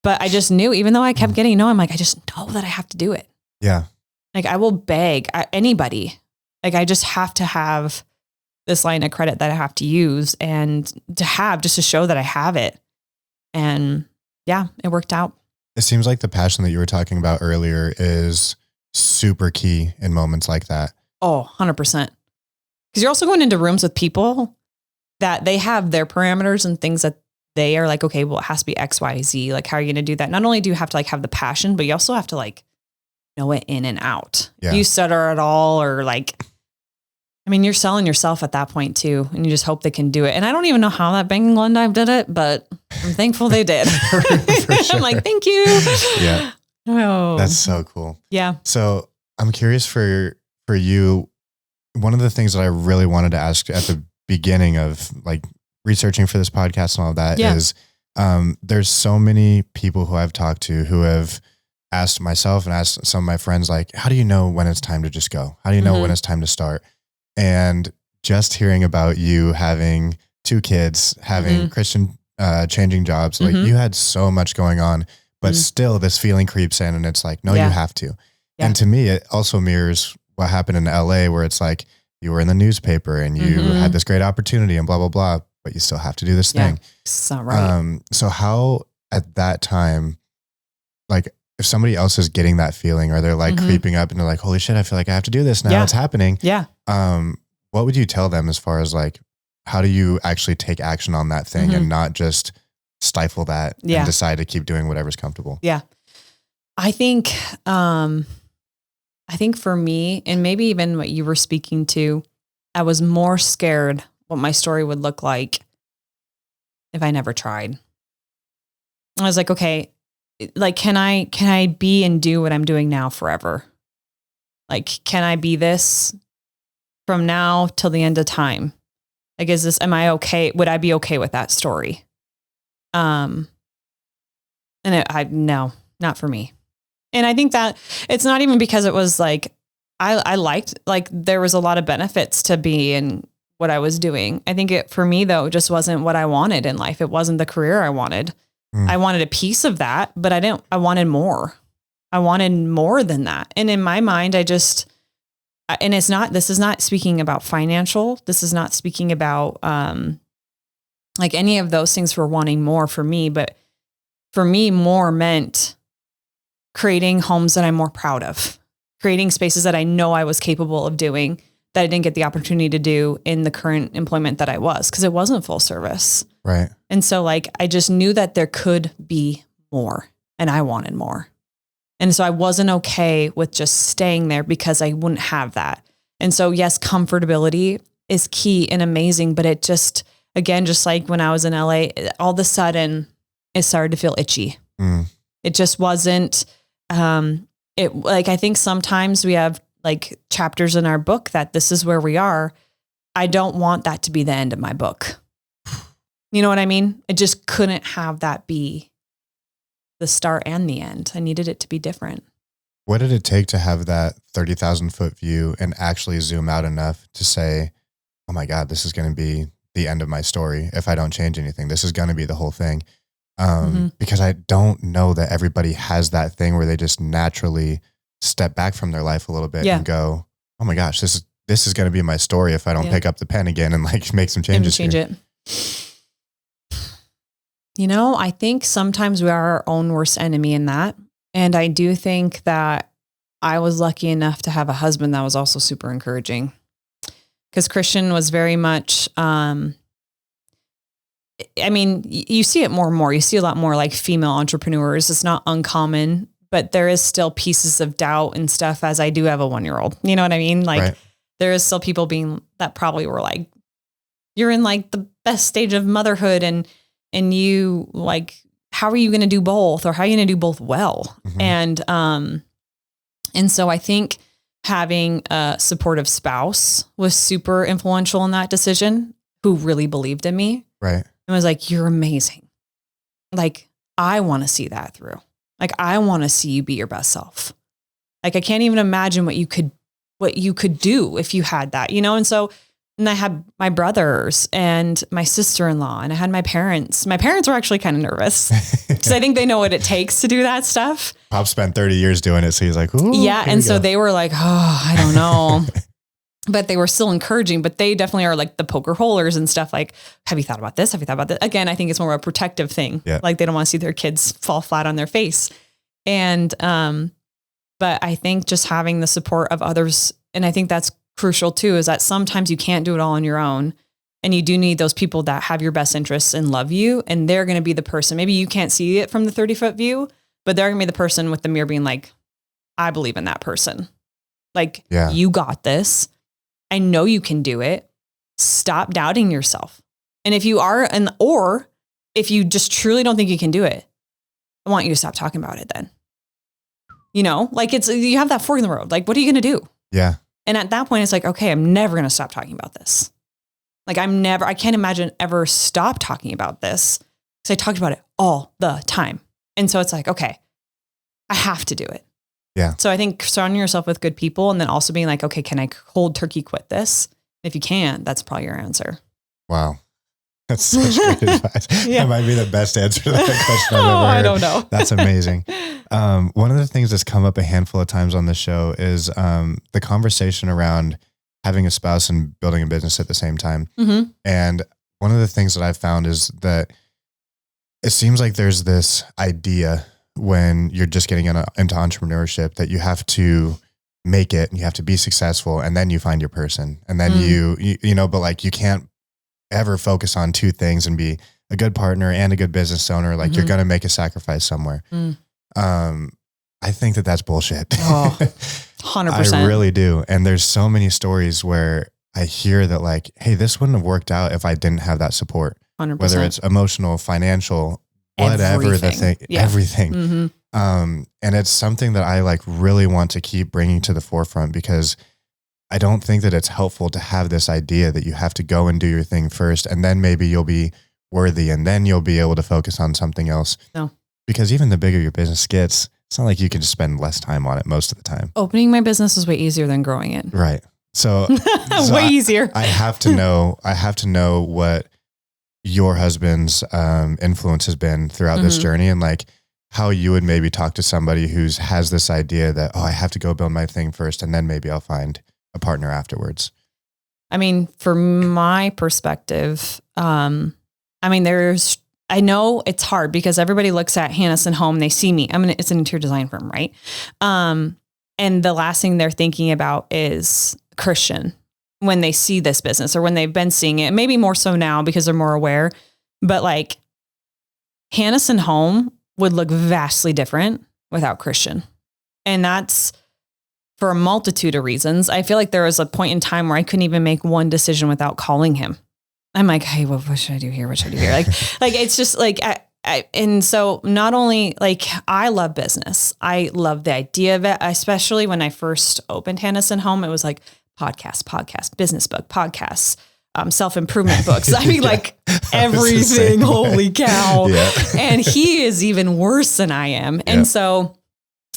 but I just knew, even though I kept getting no, I'm like, I just know that I have to do it. Yeah. Like I will beg anybody. Like I just have to have this line of credit that I have to use and to have just to show that I have it. And yeah, it worked out. It seems like the passion that you were talking about earlier is super key in moments like that. Oh, 100%. Because you're also going into rooms with people that they have their parameters and things that they are like, okay, well, it has to be X, Y, Z. Like, how are you going to do that? Not only do you have to like have the passion, but you also have to like know it in and out. Yeah. If you stutter at all or like, I mean, you're selling yourself at that point too. And you just hope they can do it. And I don't even know how that bank in Glendive did it, but I'm thankful they did. Sure. I'm like, thank you. Yeah. Oh, that's so cool. Yeah. So I'm curious for you. One of the things that I really wanted to ask at the beginning of like researching for this podcast and all of that is there's so many people who I've talked to who have asked myself and asked some of my friends, like, how do you know when it's time to just go? How do you know when it's time to start? And just hearing about you having 2 kids, having Christian changing jobs, like you had so much going on, but still this feeling creeps in and it's like, no, you have to. Yeah. And to me, it also mirrors what happened in LA where it's like, you were in the newspaper and you had this great opportunity and blah, blah, blah, but you still have to do this thing. So right. So how at that time, like if somebody else is getting that feeling, or they're like creeping up and they're like, holy shit, I feel like I have to do this now. It's happening. Yeah. What would you tell them as far as like, how do you actually take action on that thing and not just stifle that and decide to keep doing whatever's comfortable? Yeah. I think for me, and maybe even what you were speaking to, I was more scared what my story would look like if I never tried. I was like, okay, like, can I be and do what I'm doing now forever? Like, can I be this from now till the end of time? Like, am I okay? Would I be okay with that story? No, not for me. And I think that it's not even because it was like, I liked, like, there was a lot of benefits to be in what I was doing. I think for me though, just wasn't what I wanted in life. It wasn't the career I wanted. I wanted a piece of that, but I wanted more. I wanted more than that. And in my mind, this is not speaking about financial. This is not speaking about, like any of those things for wanting more for me, but for me, more meant creating homes that I'm more proud of, creating spaces that I know I was capable of doing that I didn't get the opportunity to do in the current employment that I was, because it wasn't full service. Right. And so like, I just knew that there could be more and I wanted more. And so I wasn't okay with just staying there because I wouldn't have that. And so yes, comfortability is key and amazing, but it just, again, just like when I was in LA, all of a sudden it started to feel itchy. It just wasn't, I think sometimes we have like chapters in our book that this is where we are. I don't want that to be the end of my book. You know what I mean? I just couldn't have that be the start and the end. I needed it to be different. What did it take to have that 30,000 foot view and actually zoom out enough to say, oh my God, this is going to be the end of my story. If I don't change anything, this is going to be the whole thing. Because I don't know that everybody has that thing where they just naturally step back from their life a little bit and go, oh my gosh, this is going to be my story if I don't pick up the pen again and like make some changes. Change it. You know, I think sometimes we are our own worst enemy in that. And I do think that I was lucky enough to have a husband that was also super encouraging, because Christian was very much, I mean, you see it more and more. You see a lot more like female entrepreneurs. It's not uncommon, but there is still pieces of doubt and stuff, as I do have a 1-year-old. You know what I mean? Like there is still people that probably were like, you're in like the best stage of motherhood and you like, how are you going to do both, or how are you going to do both well? And so I think having a supportive spouse was super influential in that decision, who really believed in me. Right. And was like, you're amazing. Like, I want to see that through. Like, I want to see you be your best self. Like, I can't even imagine what you could do if you had that, you know? And so, and I had my brothers and my sister-in-law, and I had my parents. My parents were actually kind of nervous because I think they know what it takes to do that stuff. Pop spent 30 years doing it. So he's like, ooh. Yeah. And so they were like, oh, I don't know. But they were still encouraging, but they definitely are like the poker holers and stuff. Like, have you thought about this? Have you thought about that? Again, I think it's more of a protective thing. Yeah. Like they don't want to see their kids fall flat on their face. And, but I think just having the support of others, and I think that's crucial too, is that sometimes you can't do it all on your own, and you do need those people that have your best interests and love you. And they're going to be the person, maybe you can't see it from the 30-foot view, but they're going to be the person with the mirror being like, I believe in that person. Like, you got this. I know you can do it. Stop doubting yourself. And if you are, or if you just truly don't think you can do it, I want you to stop talking about it then. You know, like you have that fork in the road. Like, what are you going to do? Yeah. And at that point, it's like, okay, I'm never going to stop talking about this. Like I can't imagine ever stop talking about this, because I talked about it all the time. And so it's like, okay, I have to do it. Yeah. So I think surrounding yourself with good people, and then also being like, okay, can I cold turkey quit this? If you can, that's probably your answer. Wow. That's such great advice. That might be the best answer to that question I've ever heard. I don't know. That's amazing. One of the things that's come up a handful of times on the show is the conversation around having a spouse and building a business at the same time. Mm-hmm. And one of the things that I've found is that it seems like there's this idea when you're just getting into entrepreneurship that you have to make it and you have to be successful and then you find your person and then you know, but like you can't ever focus on two things and be a good partner and a good business owner. Like you're going to make a sacrifice somewhere. I think that that's bullshit. Oh, 100%. I really do. And there's so many stories where I hear that like, hey, this wouldn't have worked out if I didn't have that support, 100%. whether it's emotional, financial, whatever the thing, everything. And it's something that I like really want to keep bringing to the forefront because I don't think that it's helpful to have this idea that you have to go and do your thing first. And then maybe you'll be worthy and then you'll be able to focus on something else. No, because even the bigger your business gets, it's not like you can just spend less time on it most of the time. Opening my business is way easier than growing it. Right. So, way easier. I have to know what your husband's influence has been throughout this journey and like how you would maybe talk to somebody who's has this idea that, oh, I have to go build my thing first and then maybe I'll find a partner afterwards. I mean, from my perspective, I know it's hard because everybody looks at Hannesson Home, they see me. It's an interior design firm, right? And the last thing they're thinking about is Christian when they see this business or when they've been seeing it, maybe more so now because they're more aware, but like Hannesson Home would look vastly different without Christian. And that's for a multitude of reasons. I feel like there was a point in time where I couldn't even make one decision without calling him. I'm like, hey, what should I do here? What should I do here? Like it's just like, and so not only like, I love business. I love the idea of it, especially when I first opened Hannesson Home, it was like podcast, business book, podcasts, self-improvement books. I mean, like everything, holy cow. Yeah. And he is even worse than I am. And so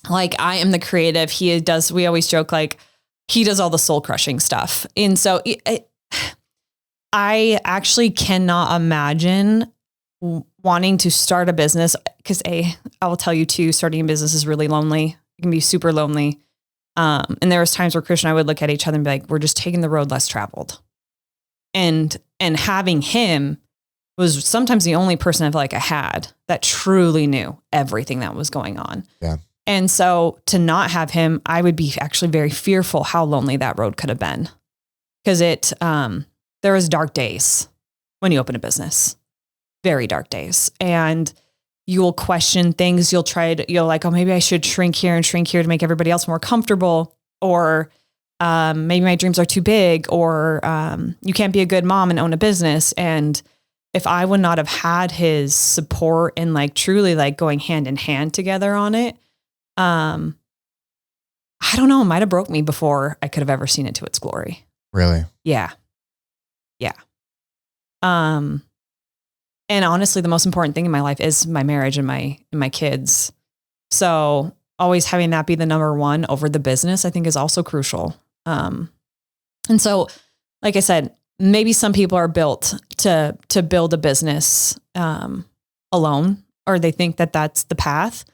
like, I am the creative. We always joke, like he does all the soul crushing stuff. And so I actually cannot imagine wanting to start a business because I will tell you too, starting a business is really lonely. It can be super lonely. And there was times where Christian and I would look at each other and be like, we're just taking the road less traveled. And having him was sometimes the only person I feel like I had that truly knew everything that was going on. Yeah. And so to not have him, I would be actually very fearful how lonely that road could have been. Because there was dark days when you open a business, very dark days. And you will question things. You'll like, oh, maybe I should shrink here to make everybody else more comfortable. Or maybe my dreams are too big, or you can't be a good mom and own a business. And if I would not have had his support and like truly like going hand in hand together on it, I don't know, it might've broke me before I could have ever seen it to its glory. Really? Yeah. Yeah. And honestly, the most important thing in my life is my marriage and my kids. So always having that be the number one over the business, I think is also crucial. And so, like I said, maybe some people are built to build a business, alone, or they think that that's the path.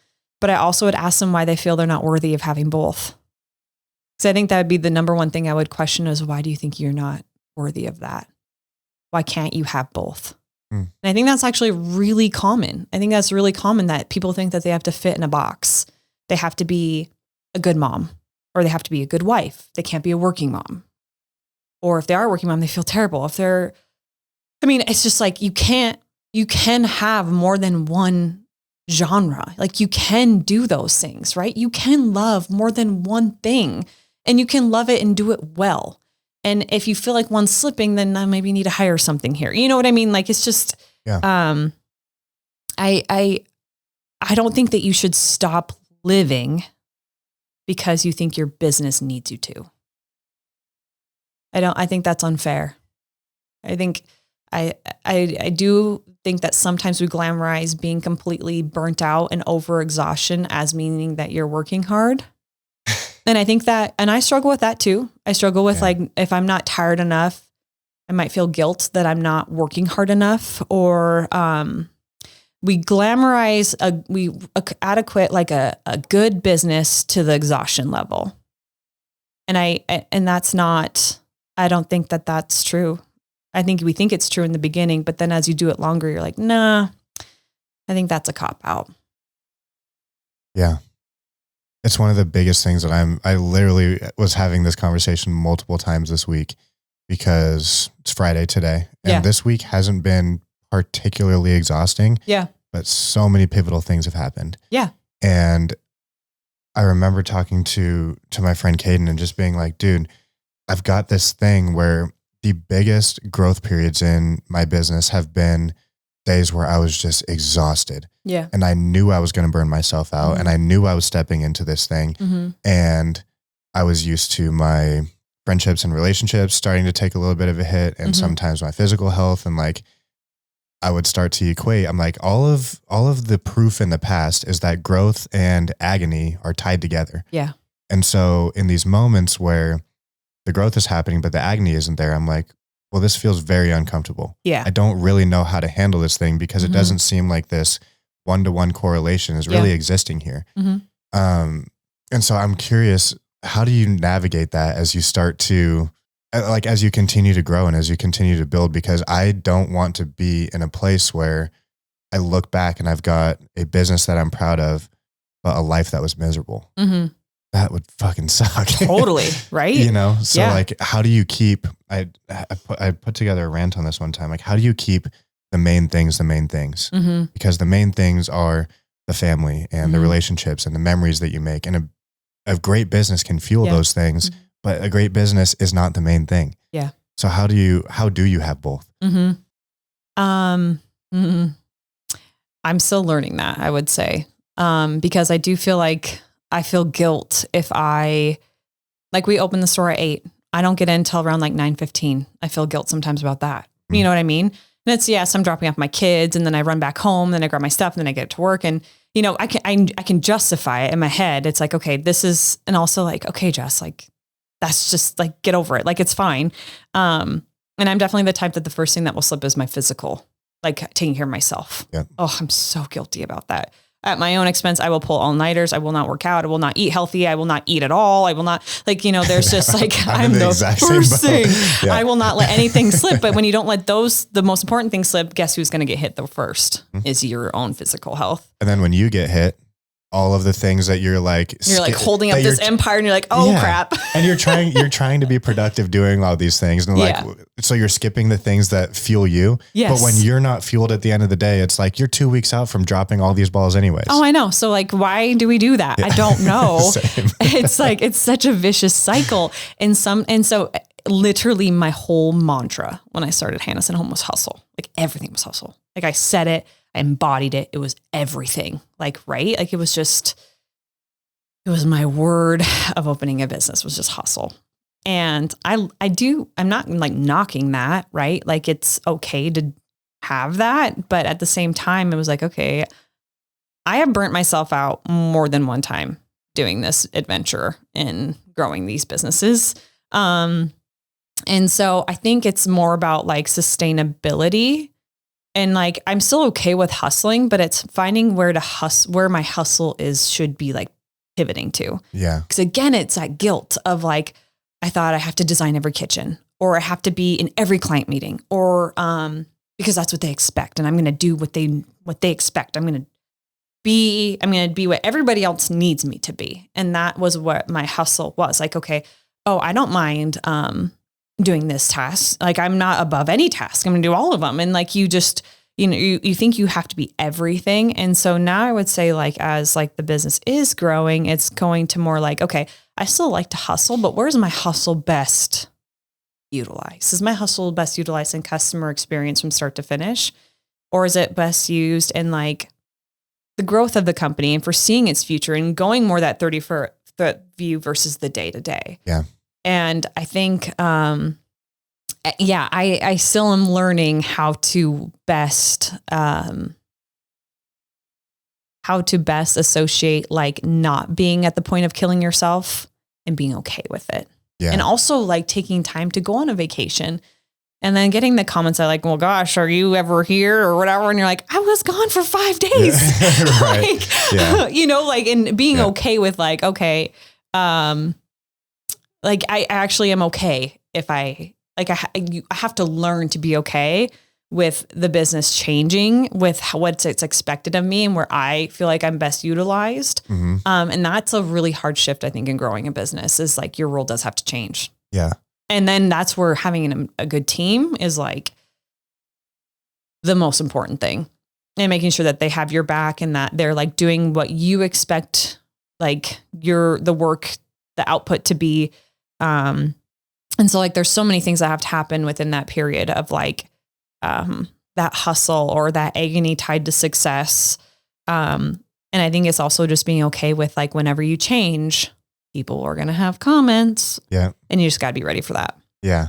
But I also would ask them why they feel they're not worthy of having both. Because I think that would be the number one thing I would question is, why do you think you're not worthy of that? Why can't you have both? And I think that's actually really common. I think that's really common that people think that they have to fit in a box. They have to be a good mom, or they have to be a good wife. They can't be a working mom. Or if they are a working mom, they feel terrible. It's just like, you can have more than one genre. Like you can do those things, right? You can love more than one thing, and you can love it and do it well. And if you feel like one's slipping, then maybe you need to hire something here. You know what I mean? Like, it's just, I don't think that you should stop living because you think your business needs you to. I think that's unfair. I think I do think that sometimes we glamorize being completely burnt out and over exhaustion as meaning that you're working hard. And I think that, and I struggle with that too. I struggle with like, if I'm not tired enough, I might feel guilt that I'm not working hard enough, or we glamorize, we adequate like a good business to the exhaustion level. And that's not, I don't think that that's true. I think we think it's true in the beginning, but then as you do it longer, you're like, nah, I think that's a cop out. Yeah. It's one of the biggest things that I literally was having this conversation multiple times this week because it's Friday today. And this week hasn't been particularly exhausting. Yeah. But so many pivotal things have happened. Yeah. And I remember talking to my friend Caden and just being like, dude, I've got this thing where the biggest growth periods in my business have been days where I was just exhausted. Yeah. And I knew I was going to burn myself out and I knew I was stepping into this thing. And I was used to my friendships and relationships starting to take a little bit of a hit and sometimes my physical health. And like, I would start to equate. I'm like, all of the proof in the past is that growth and agony are tied together. Yeah. And so in these moments where the growth is happening, but the agony isn't there, I'm like, well, this feels very uncomfortable. Yeah. I don't really know how to handle this thing because it doesn't seem like this one-to-one correlation is really existing here. And so I'm curious, how do you navigate that as you start to, like, as you continue to grow and as you continue to build? Because I don't want to be in a place where I look back and I've got a business that I'm proud of, but a life that was miserable. That would fucking suck. Totally. Right. You know? So like, how do you keep, I put together a rant on this one time. Like, how do you keep the main things? Because the main things are the family and the relationships and the memories that you make. And a great business can fuel those things, but a great business is not the main thing. Yeah. So how do you have both? I'm still learning that, I would say. Because I do feel like I feel guilt if we open the store at 8. I don't get in until around like 9:15. I feel guilt sometimes about that. You know what I mean? And it's, yes, I'm dropping off my kids and then I run back home, then I grab my stuff and then I get to work. And, you know, I can justify it in my head. It's like, okay, this is, and also like, okay, Jess, like, that's just like, get over it. Like, it's fine. And I'm definitely the type that the first thing that will slip is my physical, like taking care of myself. Yeah. Oh, I'm so guilty about that. At my own expense, I will pull all-nighters. I will not work out. I will not eat healthy. I will not eat at all. I will not, like, you know, there's just like, I'm the first thing. Yeah. I will not let anything slip. But when you don't let the most important things slip, guess who's going to get hit the first is your own physical health. And then when you get hit, all of the things that you're like holding up this empire and you're like, oh crap. And you're trying to be productive doing all these things. And like, so you're skipping the things that fuel you. Yes. But when you're not fueled at the end of the day, it's like, you're 2 weeks out from dropping all these balls anyways. Oh, I know. So like, why do we do that? Yeah. I don't know. It's like, it's such a vicious cycle. And so literally my whole mantra when I started Hannesson Home was hustle. Like everything was hustle. Like I said it, I embodied it. It was everything. Like, right? Like it was my word of opening a business was just hustle. And I'm not like knocking that, right? Like it's okay to have that. But at the same time, it was like, okay, I have burnt myself out more than one time doing this adventure in growing these businesses. And so I think it's more about like sustainability. And like, I'm still okay with hustling, but it's finding where my hustle should be like pivoting to. Yeah. Cause again, it's that guilt of like, I thought I have to design every kitchen or I have to be in every client meeting or, because that's what they expect. And I'm going to do what they expect. I'm going to be what everybody else needs me to be. And that was what my hustle was like. Okay. Oh, I don't mind, doing this task. Like I'm not above any task. I'm going to do all of them. And like, you just, you think you have to be everything. And so now I would say like, as like the business is growing, it's going to more like, okay, I still like to hustle, but where's my hustle best utilized? Is my hustle best utilized in customer experience from start to finish? Or is it best used in like the growth of the company and for seeing its future and going more that 30-foot view versus the day to day? Yeah. And I think, I still am learning how to best associate like not being at the point of killing yourself and being okay with it. Yeah. And also like taking time to go on a vacation and then getting the comments that like, well, gosh, are you ever here or whatever? And you're like, I was gone for 5 days. Yeah. Like, yeah. And being okay with like, okay, like I actually am okay if I have to learn to be okay with the business changing, with what's expected of me and where I feel like I'm best utilized. And that's a really hard shift, I think, in growing a business is like your role does have to change. Yeah. And then that's where having a good team is like the most important thing, and making sure that they have your back and that they're like doing what you expect, like the work, the output to be. And so like, there's so many things that have to happen within that period of like, that hustle or that agony tied to success. And I think it's also just being okay with like, whenever you change, people are going to have comments. Yeah. And you just got to be ready for that. Yeah.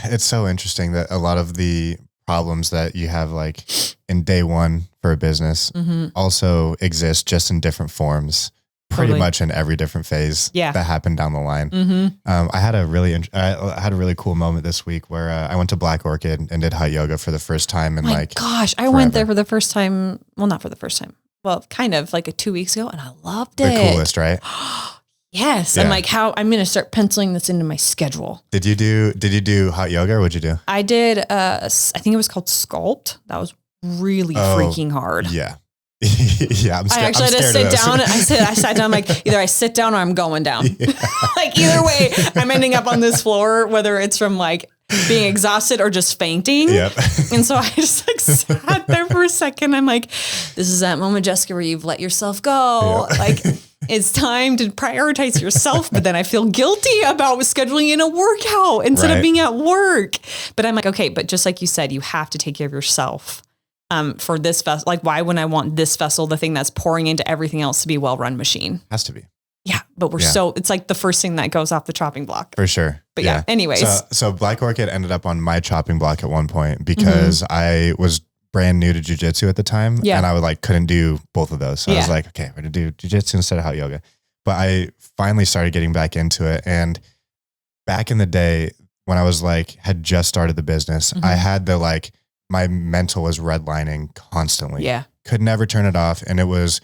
It's so interesting that a lot of the problems that you have like in day one for a business also exist just in different forms, pretty much in every different phase that happened down the line. I had a really cool moment this week where I went to Black Orchid and did hot yoga for the first time. And I forever. went there for the first time. Well, not for the first time. Well, kind of like 2 weeks ago, and I loved it. The coolest, right? Yes. Yeah. I'm like, I'm going to start penciling this into my schedule. Did you do hot yoga or what'd you do? I did, I think it was called Sculpt. That was really freaking hard. Yeah. Yeah. I'm scared. I actually had to sit down. I sat down, like either I sit down or I'm going down. Yeah. Like either way, I'm ending up on this floor, whether it's from like being exhausted or just fainting. Yep. And so I just like sat there for a second. I'm like, this is that moment, Jessica, where you've let yourself go. Yep. Like it's time to prioritize yourself. But then I feel guilty about scheduling in a workout instead of being at work. But I'm like, okay, but just like you said, you have to take care of yourself. For this vessel, like why wouldn't I want this vessel, the thing that's pouring into everything else, to be a well-run machine? Has to be. Yeah. But it's like the first thing that goes off the chopping block. For sure. But yeah anyways. So Black Orchid ended up on my chopping block at one point because I was brand new to jiu-jitsu at the time. Yeah. And I couldn't do both of those. So I was like, okay, we're going to do jiu-jitsu instead of hot yoga. But I finally started getting back into it. And back in the day when I was had just started the business, I had my mental was redlining constantly. Yeah. Could never turn it off. And it was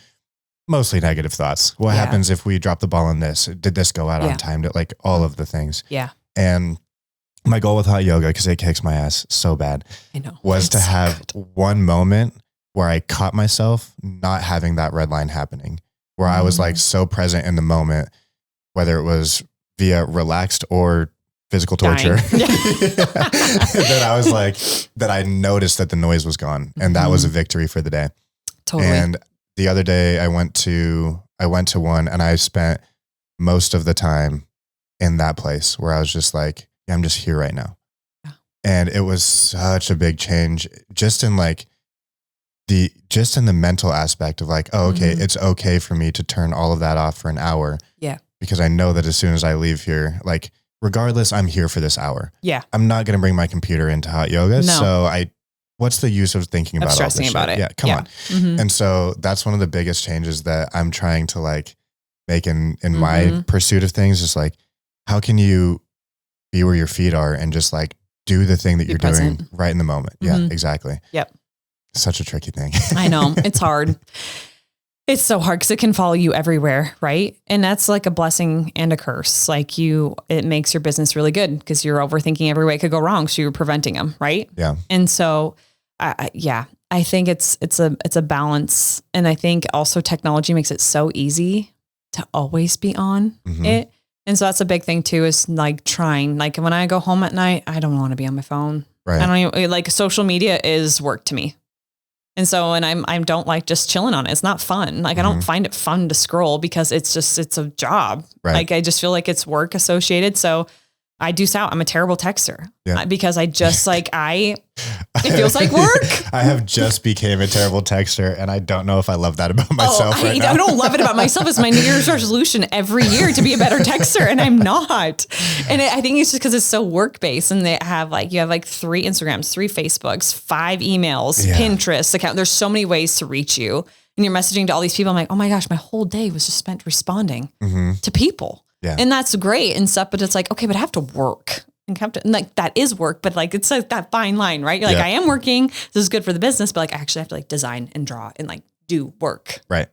mostly negative thoughts. What happens if we drop the ball on this? Did this go out on time? All of the things. Yeah. And my goal with hot yoga, because it kicks my ass so bad, was to have one moment where I caught myself not having that red line happening, where I was so present in the moment, whether it was via relaxed or physical torture, that I was that I noticed that the noise was gone, and that was a victory for the day. Totally. And the other day I went to one, and I spent most of the time in that place where I was just I'm just here right now. Yeah. And it was such a big change just in the mental aspect of it's okay for me to turn all of that off for an hour. Yeah. Because I know that as soon as I leave here, regardless, I'm here for this hour. Yeah. I'm not going to bring my computer into hot yoga. No. So what's the use of thinking about stressing all this about shit? it? Yeah. Come on. Mm-hmm. And so that's one of the biggest changes that I'm trying to make in my pursuit of things is how can you be where your feet are and just do the thing that you're doing right in the moment. Yeah, exactly. Yep. Such a tricky thing. I know. It's hard. It's so hard because it can follow you everywhere, right? And that's a blessing and a curse. It makes your business really good because you're overthinking every way it could go wrong, so you're preventing them, right? Yeah. And so, I think it's a balance, and I think also technology makes it so easy to always be on it, and so that's a big thing too. Is trying when I go home at night, I don't want to be on my phone. Right. I don't even social media is work to me. And so, and I don't like just chilling on it. It's not fun. I don't find it fun to scroll because it's a job. Right. I just feel like it's work associated. So I do sound, I'm a terrible texter because I just it feels like work. I have just became a terrible texter, and I don't know if I love that about myself right now. I don't love it about myself. It's my New Year's resolution every year to be a better texter, and I'm not. And I think it's just because it's so work-based, and they have you have 3 Instagrams, 3 Facebooks, 5 emails, Pinterest account. There's so many ways to reach you, and you're messaging to all these people. I'm like, oh my gosh, my whole day was just spent responding to people. Yeah. And that's great and stuff, but it's okay, but I have to work and that is work, but it's that fine line, right? You're I am working. This is good for the business, but I actually have to design and draw and do work. Right.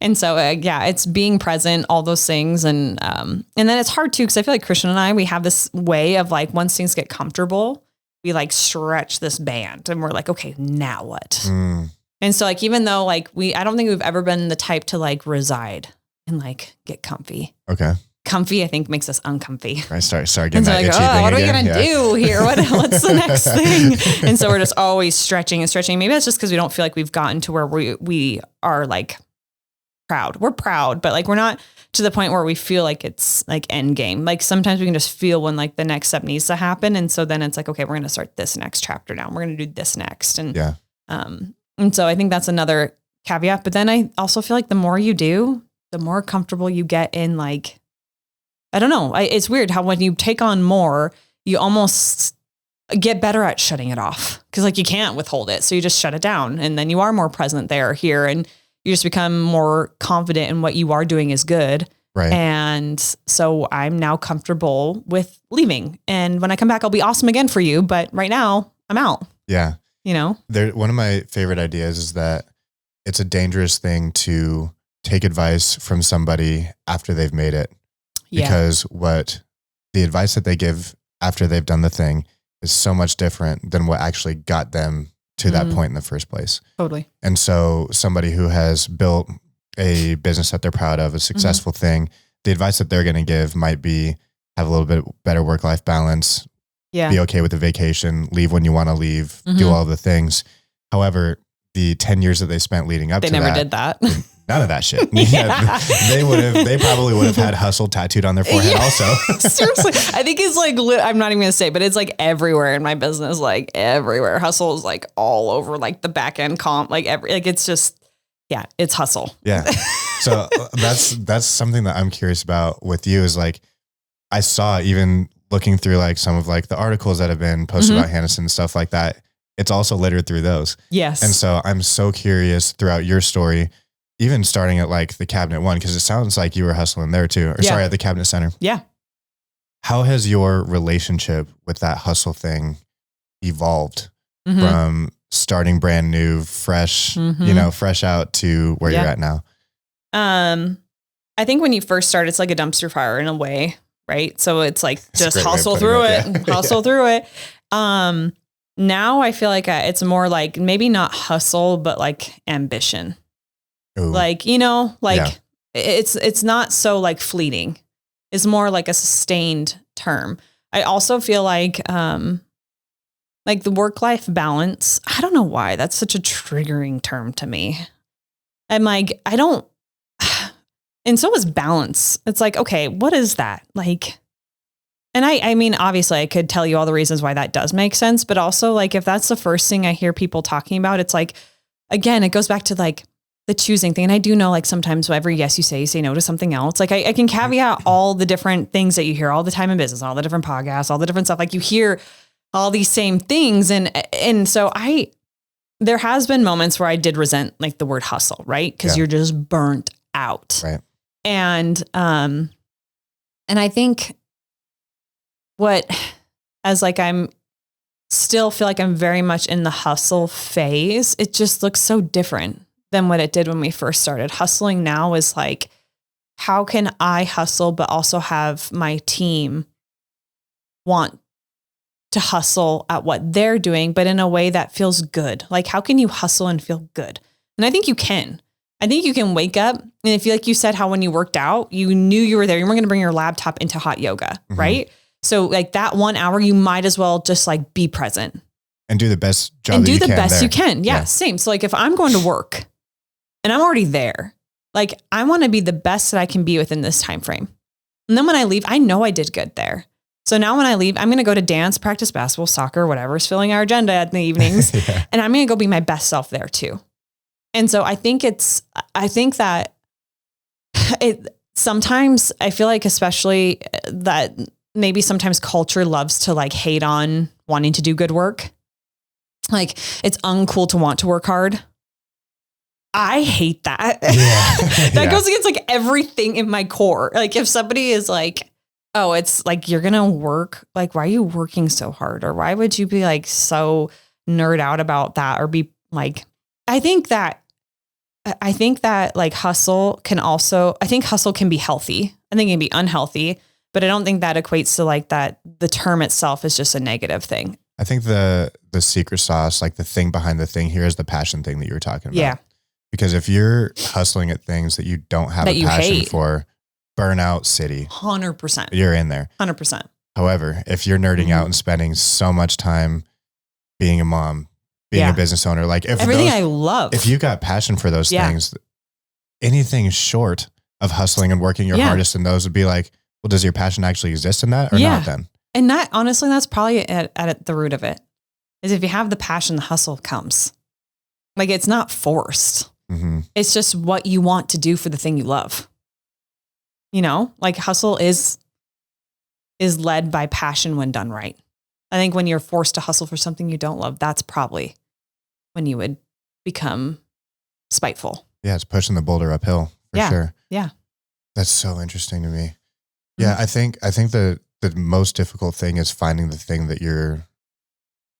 And so, it's being present, all those things. And then it's hard too, because I feel like Christian and I, we have this way of once things get comfortable, we like stretch this band and we're like, okay, now what? And so like, even though like I don't think we've ever been the type to like reside and like get comfy. Okay. Comfy, I think, makes us uncomfy. I start getting that like, itchy thing what are we again? going to do here? What's the next thing? And so we're just always stretching and stretching. Maybe that's just because we don't feel like we've gotten to where we are like proud. We're proud, but like we're not to the point where we feel like it's like end game. Like sometimes we can just feel when like the next step needs to happen. And so then it's like, okay, we're going to start this next chapter now. We're going to do this next. And and so I think that's another caveat. But then I also feel like the more you do, the more comfortable you get in like, I don't know. It's weird how when you take on more, you almost get better at shutting it off because like you can't withhold it. So you just shut it down and then you are more present here and you just become more confident in what you are doing is good. Right. And so I'm now comfortable with leaving. And when I come back, I'll be awesome again for you. But right now I'm out. Yeah. You know, one of my favorite ideas is that it's a dangerous thing to take advice from somebody after they've made it. Because what the advice that they give after they've done the thing is so much different than what actually got them to that point in the first place. Totally. And so somebody who has built a business that they're proud of, a successful thing, the advice that they're going to give might be have a little bit better work-life balance, be okay with the vacation, leave when you want to leave, do all of the things. However, the 10 years that they spent leading up to that. They never did that. None of that shit. They probably would have had hustle tattooed on their forehead also. Seriously. I think it's like, I'm not even going to say, but it's like everywhere in my business, like everywhere. Hustle is like all over like the back end comp, like it's just, it's hustle. Yeah. So that's something that I'm curious about with you is like, I saw even looking through like some of like the articles that have been posted about Hannesson and stuff like that. It's also littered through those. Yes. And so I'm so curious throughout your story, even starting at like the Cabinet One, because it sounds like you were hustling there too, or sorry, at the Cabinet Center. Yeah. How has your relationship with that hustle thing evolved from starting brand new, fresh, fresh out to where you're at now? I think when you first start, it's like a dumpster fire in a way, right? So it's like just hustle through it, hustle through it. Now I feel like it's more like maybe not hustle, but like ambition. Ooh. Like, it's not so like fleeting. It's more like a sustained term. I also feel like the work-life balance, I don't know why that's such a triggering term to me. I'm like, and so is balance. It's like, okay, what is that? Like, and I mean, obviously I could tell you all the reasons why that does make sense, but also like, if that's the first thing I hear people talking about, it's like, again, it goes back to like the choosing thing. And I do know like sometimes every yes you say no to something else. Like I can caveat all the different things that you hear all the time in business, all the different podcasts, all the different stuff. Like you hear all these same things. And so there has been moments where I did resent like the word hustle, right? Because you're just burnt out. Right. And I think I'm still feel like I'm very much in the hustle phase. It just looks so different than what it did when we first started. Hustling now is like, how can I hustle, but also have my team want to hustle at what they're doing, but in a way that feels good? Like, how can you hustle and feel good? And I think you can. I think you can wake up and if you, like you said, how when you worked out, you knew you were there. You weren't going to bring your laptop into hot yoga, right? So like that 1 hour, you might as well just like be present and do the best job and do you the can best there. you can. Yeah, same. So like if I'm going to work and I'm already there, like I want to be the best that I can be within this time frame. And then when I leave, I know I did good there. So now when I leave, I'm going to go to dance, practice basketball, soccer, whatever's filling our agenda at the evenings. And I'm going to go be my best self there too. And so I think that sometimes I feel like, especially that maybe sometimes culture loves to like hate on wanting to do good work. Like it's uncool to want to work hard. I hate that. That goes against like everything in my core. Like if somebody is like, oh, it's like, you're going to work. Like, why are you working so hard? Or why would you be like so nerd out about that? Or be like, I think that like hustle can be healthy. I think it can be unhealthy, but I don't think that equates to like that. The term itself is just a negative thing. I think the secret sauce, like the thing behind the thing here is the passion thing that you were talking about. Yeah. Because if you're hustling at things that you don't have a passion for, burnout city. 100%. You're in there. 100%. However, if you're nerding out and spending so much time being a mom, being a business owner, like if everything I love, if you got passion for those things, anything short of hustling and working your hardest in those would be like, well, does your passion actually exist in that or not then? And that, honestly, that's probably at the root of it, is if you have the passion, the hustle comes. Like, it's not forced. Mm-hmm. It's just what you want to do for the thing you love. You know, like hustle is led by passion when done right. I think when you're forced to hustle for something you don't love, that's probably when you would become spiteful. Yeah, it's pushing the boulder uphill for sure. Yeah. That's so interesting to me. Yeah, I think the most difficult thing is finding the thing that you're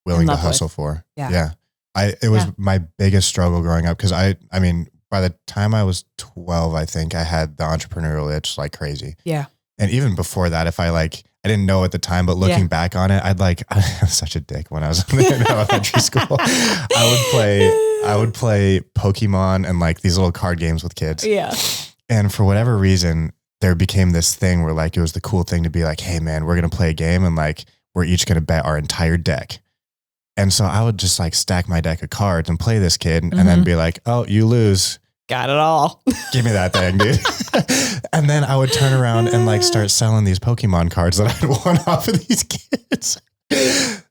willing to hustle for. Yeah. It was my biggest struggle growing up because I mean, by the time I was 12, I think I had the entrepreneurial itch like crazy. Yeah. And even before that, if I didn't know at the time, but looking back on it, I was such a dick when I was in elementary school. I would play Pokemon and like these little card games with kids. Yeah. And for whatever reason, there became this thing where like, it was the cool thing to be like, hey man, we're going to play a game and like, we're each going to bet our entire deck. And so I would just like stack my deck of cards and play this kid and then be like, oh, you lose. Got it all. Give me that thing, dude. And then I would turn around and like start selling these Pokemon cards that I'd won off of these kids.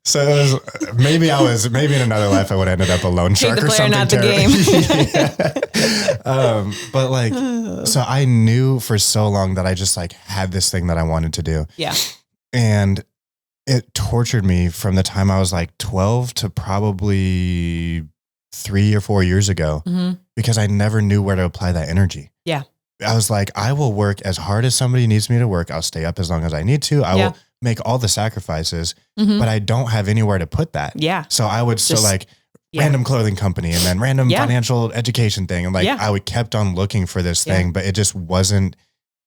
So it was, maybe in another life I would have ended up a loan shark or something. Not the game. But like, so I knew for so long that I just like had this thing that I wanted to do. Yeah. And it tortured me from the time I was like 12 to probably 3 or 4 years ago because I never knew where to apply that energy. Yeah. I was like, I will work as hard as somebody needs me to work. I'll stay up as long as I need to. I will make all the sacrifices, but I don't have anywhere to put that. Yeah. So I would still random clothing company and then random financial education thing. And like, I would kept on looking for this thing, but it just wasn't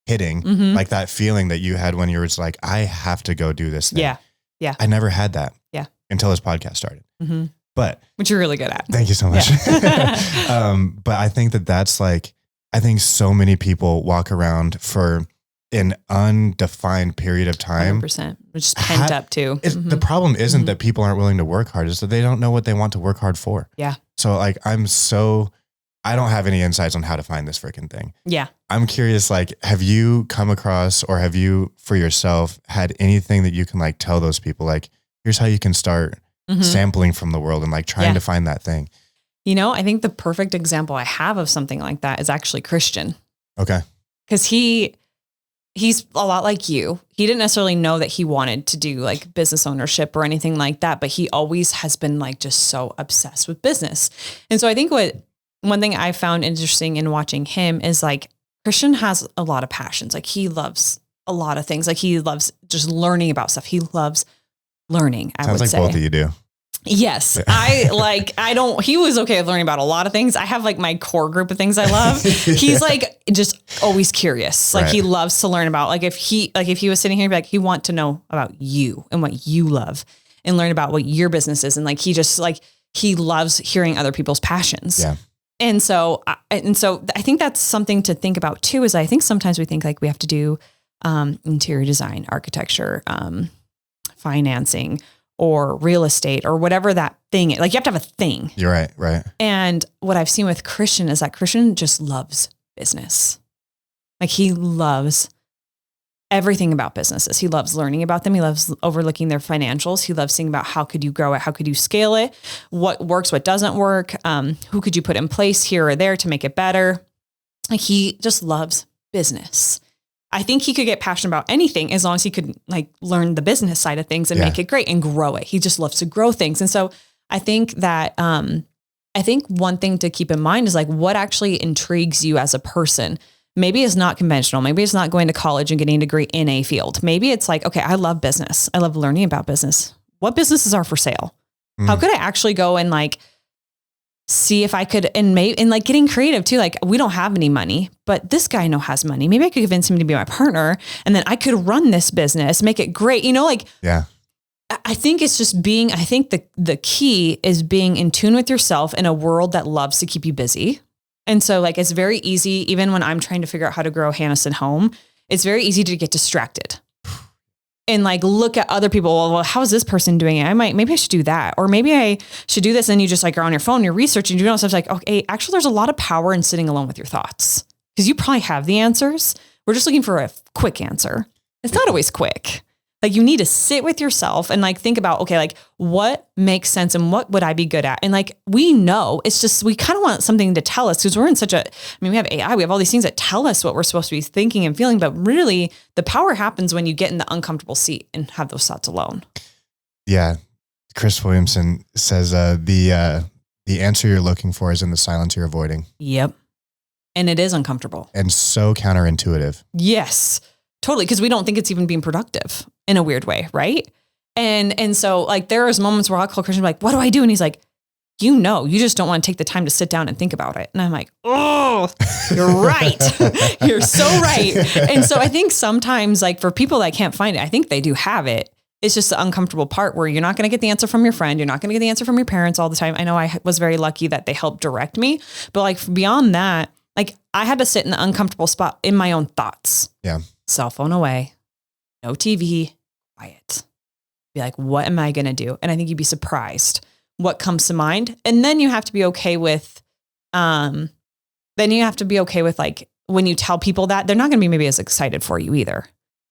hitting like that feeling that you had when you were just like, I have to go do this thing. Yeah. Yeah. I never had that. Yeah. Until this podcast started. But which you're really good at. Thank you so much. But I think that's like, I think so many people walk around for an undefined period of time. 100%. Which is pent up too. The problem isn't that people aren't willing to work hard. It's that they don't know what they want to work hard for. Yeah. So like, I don't have any insights on how to find this freaking thing. Yeah. I'm curious, like, have you come across or have you for yourself had anything that you can like tell those people, like, here's how you can start sampling from the world and like trying to find that thing? You know, I think the perfect example I have of something like that is actually Christian. Okay. Because he's a lot like you. He didn't necessarily know that he wanted to do like business ownership or anything like that, but he always has been like just so obsessed with business. And so I think one thing I found interesting in watching him is like Christian has a lot of passions. Like he loves a lot of things. Like he loves just learning about stuff. He loves learning. Sounds like both of you do. Yes. He was okay with learning about a lot of things. I have like my core group of things I love. He's like just always curious. Like he loves to learn about, like if he was sitting here, he'd be like, he want to know about you and what you love and learn about what your business is. And like, he loves hearing other people's passions. Yeah. And so I think that's something to think about too, is I think sometimes we think like we have to do interior design, architecture, financing, or real estate, or whatever that thing is. Like you have to have a thing. You're right. Right. And what I've seen with Christian is that Christian just loves business. Like he loves everything about businesses. He loves learning about them. He loves overlooking their financials. He loves seeing about how could you grow it? How could you scale it? What works, what doesn't work? Who could you put in place here or there to make it better? Like he just loves business. I think he could get passionate about anything as long as he could like learn the business side of things and make it great and grow it. He just loves to grow things. And so I think that, I think one thing to keep in mind is like what actually intrigues you as a person. Maybe it's not conventional. Maybe it's not going to college and getting a degree in a field. Maybe it's like, okay, I love business. I love learning about business. What businesses are for sale? How could I actually go and like see if I could, and like getting creative too. Like we don't have any money, but this guy has money. Maybe I could convince him to be my partner and then I could run this business, make it great. You know, like I think it's just I think the key is being in tune with yourself in a world that loves to keep you busy. And so like, it's very easy, even when I'm trying to figure out how to grow Hannesson home, it's very easy to get distracted and like, look at other people. Well, how is this person doing it? Maybe I should do that. Or maybe I should do this. And you just like are on your phone, you're researching, you're doing stuff like, okay, actually there's a lot of power in sitting alone with your thoughts because you probably have the answers. We're just looking for a quick answer. It's not always quick. Like you need to sit with yourself and like think about, okay, like what makes sense and what would I be good at? And like, we know it's just, we kind of want something to tell us because we're in we have AI, we have all these things that tell us what we're supposed to be thinking and feeling, but really the power happens when you get in the uncomfortable seat and have those thoughts alone. Yeah. Chris Williamson says, the answer you're looking for is in the silence you're avoiding. Yep. And it is uncomfortable. And so counterintuitive. Yes. Totally. Because we don't think it's even being productive in a weird way. Right. And so like, there is moments where I'll call Christian like, what do I do? And he's like, you just don't want to take the time to sit down and think about it. And I'm like, oh, you're right. You're so right. And so I think sometimes like for people that can't find it, I think they do have it. It's just the uncomfortable part where you're not going to get the answer from your friend. You're not going to get the answer from your parents all the time. I know I was very lucky that they helped direct me, but like beyond that, like I had to sit in the uncomfortable spot in my own thoughts. Yeah. Cell phone away, no TV, quiet. Be like, what am I going to do? And I think you'd be surprised what comes to mind. And then you have to be okay with, like when you tell people that they're not going to be maybe as excited for you either.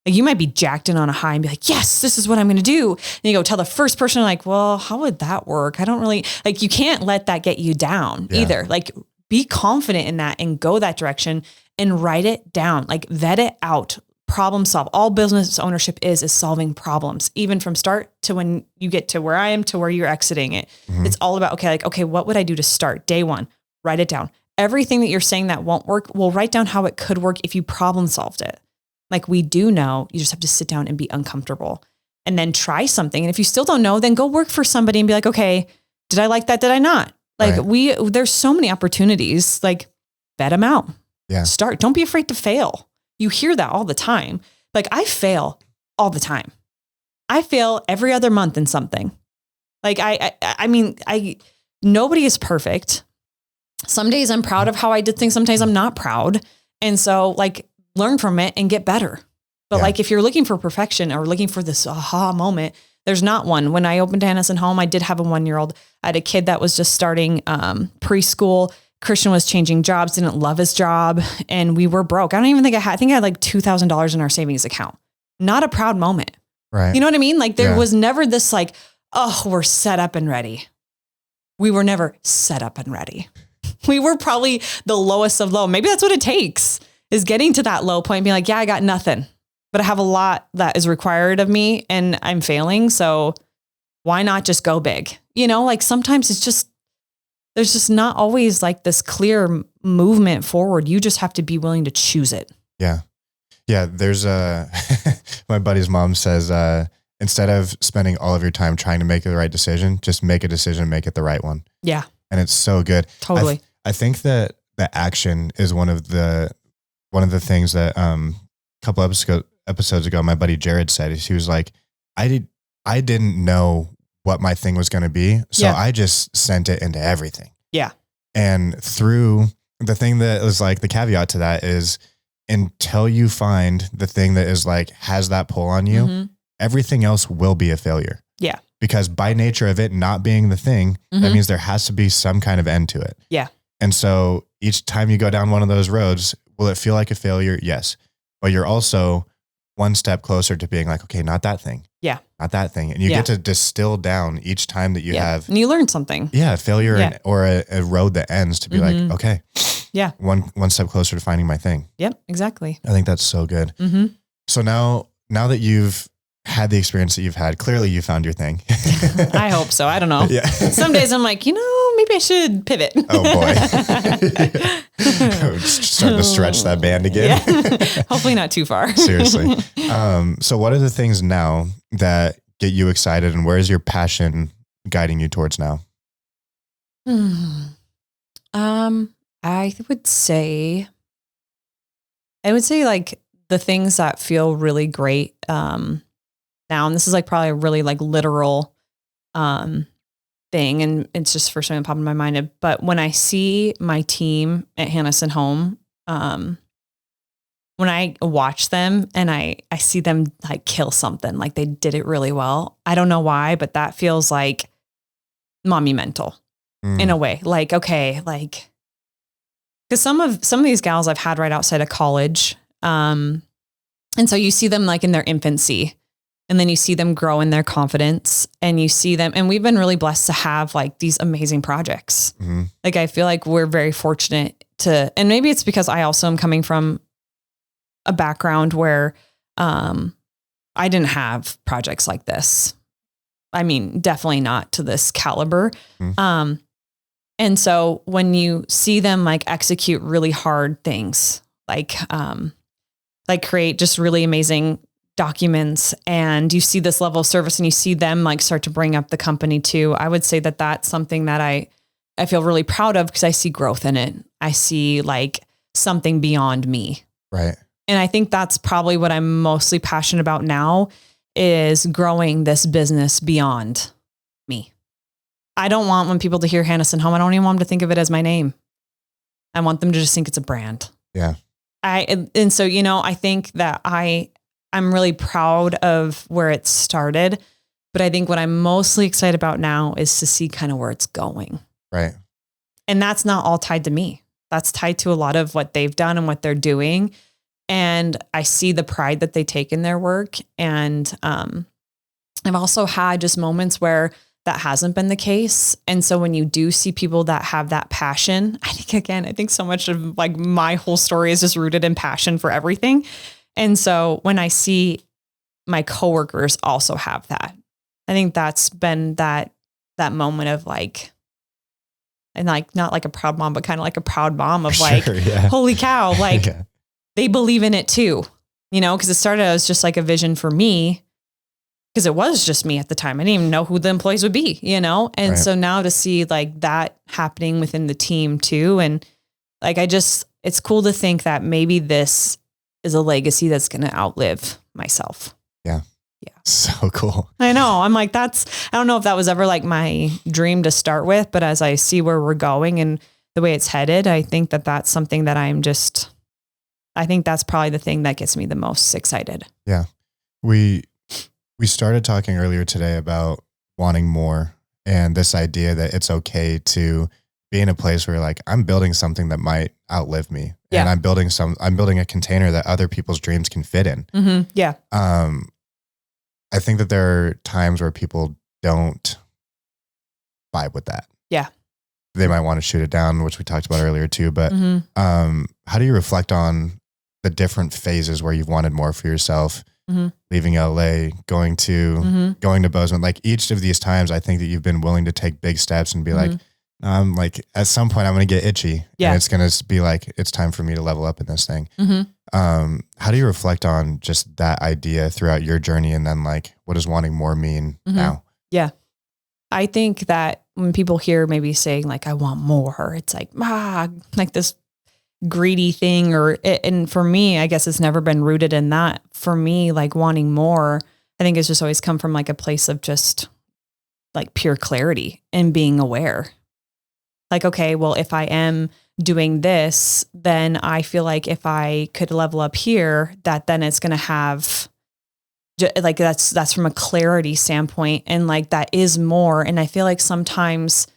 Like you might be jacked in on a high and be like, yes, this is what I'm going to do. And you go tell the first person like, well, how would that work? I don't really like, you can't let that get you down either. Like be confident in that and go that direction and write it down, like vet it out. Problem solve. All business ownership is solving problems, even from start to when you get to where I am to where you're exiting it. Mm-hmm. It's all about, okay, what would I do to start day one? Write it down. Everything that you're saying that won't work, we'll write down how it could work if you problem solved it. Like we do know, you just have to sit down and be uncomfortable and then try something. And if you still don't know, then go work for somebody and be like, okay, did I like that? Did I not? Like there's so many opportunities, like vet them out. Yeah. Start. Don't be afraid to fail. You hear that all the time. Like I fail all the time. I fail every other month in something. Like I mean, nobody is perfect. Some days I'm proud of how I did things. Sometimes I'm not proud. And so like learn from it and get better. But like, if you're looking for perfection or looking for this aha moment, there's not one. When I opened Hannesson Home, I did have a 1-year-old. I had a kid that was just starting preschool. Christian was changing jobs, didn't love his job, and we were broke. I don't even think I think I had like $2,000 in our savings account. Not a proud moment. Right. You know what I mean? Like there was never this like, oh, we're set up and ready. We were never set up and ready. We were probably the lowest of low. Maybe that's what it takes, is getting to that low point and being like, yeah, I got nothing, but I have a lot that is required of me and I'm failing. So why not just go big? You know, like sometimes it's just, there's just not always like this clear movement forward. You just have to be willing to choose it. Yeah. Yeah. There's my buddy's mom says, instead of spending all of your time trying to make the right decision, just make a decision and make it the right one. Yeah. And it's so good. Totally. I think that the action is one of the things that, a couple episodes ago, my buddy Jared said. He was like, I didn't know what my thing was going to be. So I just sent it into everything. Yeah. And through the thing that was like the caveat to that is until you find the thing that is like, has that pull on you, everything else will be a failure. Yeah. Because by nature of it not being the thing, that means there has to be some kind of end to it. Yeah. And so each time you go down one of those roads, will it feel like a failure? Yes. But you're also one step closer to being like, okay, not that thing. Yeah. Not that thing. And you get to distill down each time that you have. And you learn something. Yeah. Failure or a road that ends to be like, okay. Yeah. One step closer to finding my thing. Yep. Exactly. I think that's so good. So now that you've had the experience that you've had, clearly you found your thing. I hope so. I don't know. Yeah. Some days I'm like, maybe I should pivot. Oh boy. Starting to stretch that band again. Yeah. Hopefully not too far. Seriously. So what are the things now that get you excited, and where is your passion guiding you towards now? I would say like the things that feel really great, now, and this is like probably a really like literal thing, and it's just first thing that popped in my mind. But when I see my team at Hannesson home, when I watch them and I see them like kill something, like they did it really well. I don't know why, but that feels like monumental in a way. Like, okay, like, because some of these gals I've had right outside of college. And so you see them like in their infancy, and then you see them grow in their confidence, and you see them, and we've been really blessed to have like these amazing projects. Like, I feel like we're very fortunate to, and maybe it's because I also am coming from a background where, I didn't have projects like this. I mean, definitely not to this caliber. And so when you see them like execute really hard things, like create just really amazing documents, and you see this level of service, and you see them like start to bring up the company too. I would say that that's something that I feel really proud of, because I see growth in it. I see like something beyond me. Right. And I think that's probably what I'm mostly passionate about now, is growing this business beyond me. I don't want when people to hear Hannesson Home, I don't even want them to think of it as my name. I want them to just think it's a brand. Yeah. And so, you know, I think that I'm really proud of where it started, but I think what I'm mostly excited about now is to see kind of where it's going. Right. And that's not all tied to me. That's tied to a lot of what they've done and what they're doing. And I see the pride that they take in their work. And I've also had just moments where that hasn't been the case. And so when you do see people that have that passion, I think so much of like my whole story is just rooted in passion for everything. And so when I see my coworkers also have that, I think that's been that moment of like, and like, not like a proud mom, but kind of like a proud mom of like, holy cow, like they believe in it too, you know, because it started as just like a vision for me, because it was just me at the time. I didn't even know who the employees would be, you know? And so now to see like that happening within the team too. And like, it's cool to think that maybe this is a legacy that's going to outlive myself. Yeah. Yeah. So cool. I know. I'm like, I don't know if that was ever like my dream to start with, but as I see where we're going and the way it's headed, I think that that's something that I think that's probably the thing that gets me the most excited. Yeah. We started talking earlier today about wanting more, and this idea that it's okay to be in a place where like, I'm building something that might outlive me. Yeah. And I'm building a container that other people's dreams can fit in. Mm-hmm. Yeah. I think that there are times where people don't vibe with that. Yeah. They might want to shoot it down, which we talked about earlier too. But how do you reflect on the different phases where you've wanted more for yourself? Leaving LA, going to Bozeman, like each of these times, I think that you've been willing to take big steps and be like, at some point I'm going to get itchy, and it's going to be like, it's time for me to level up in this thing. How do you reflect on just that idea throughout your journey? And then like, what does wanting more mean now? Yeah. I think that when people hear maybe saying like, I want more, it's like, like this greedy thing, and for me, I guess it's never been rooted in that. For me, like wanting more, I think it's just always come from like a place of just like pure clarity and being aware. Like, okay, well, if I am doing this, then I feel like if I could level up here, that then it's going to have like, that's from a clarity standpoint. And like, that is more. And I feel like sometimes,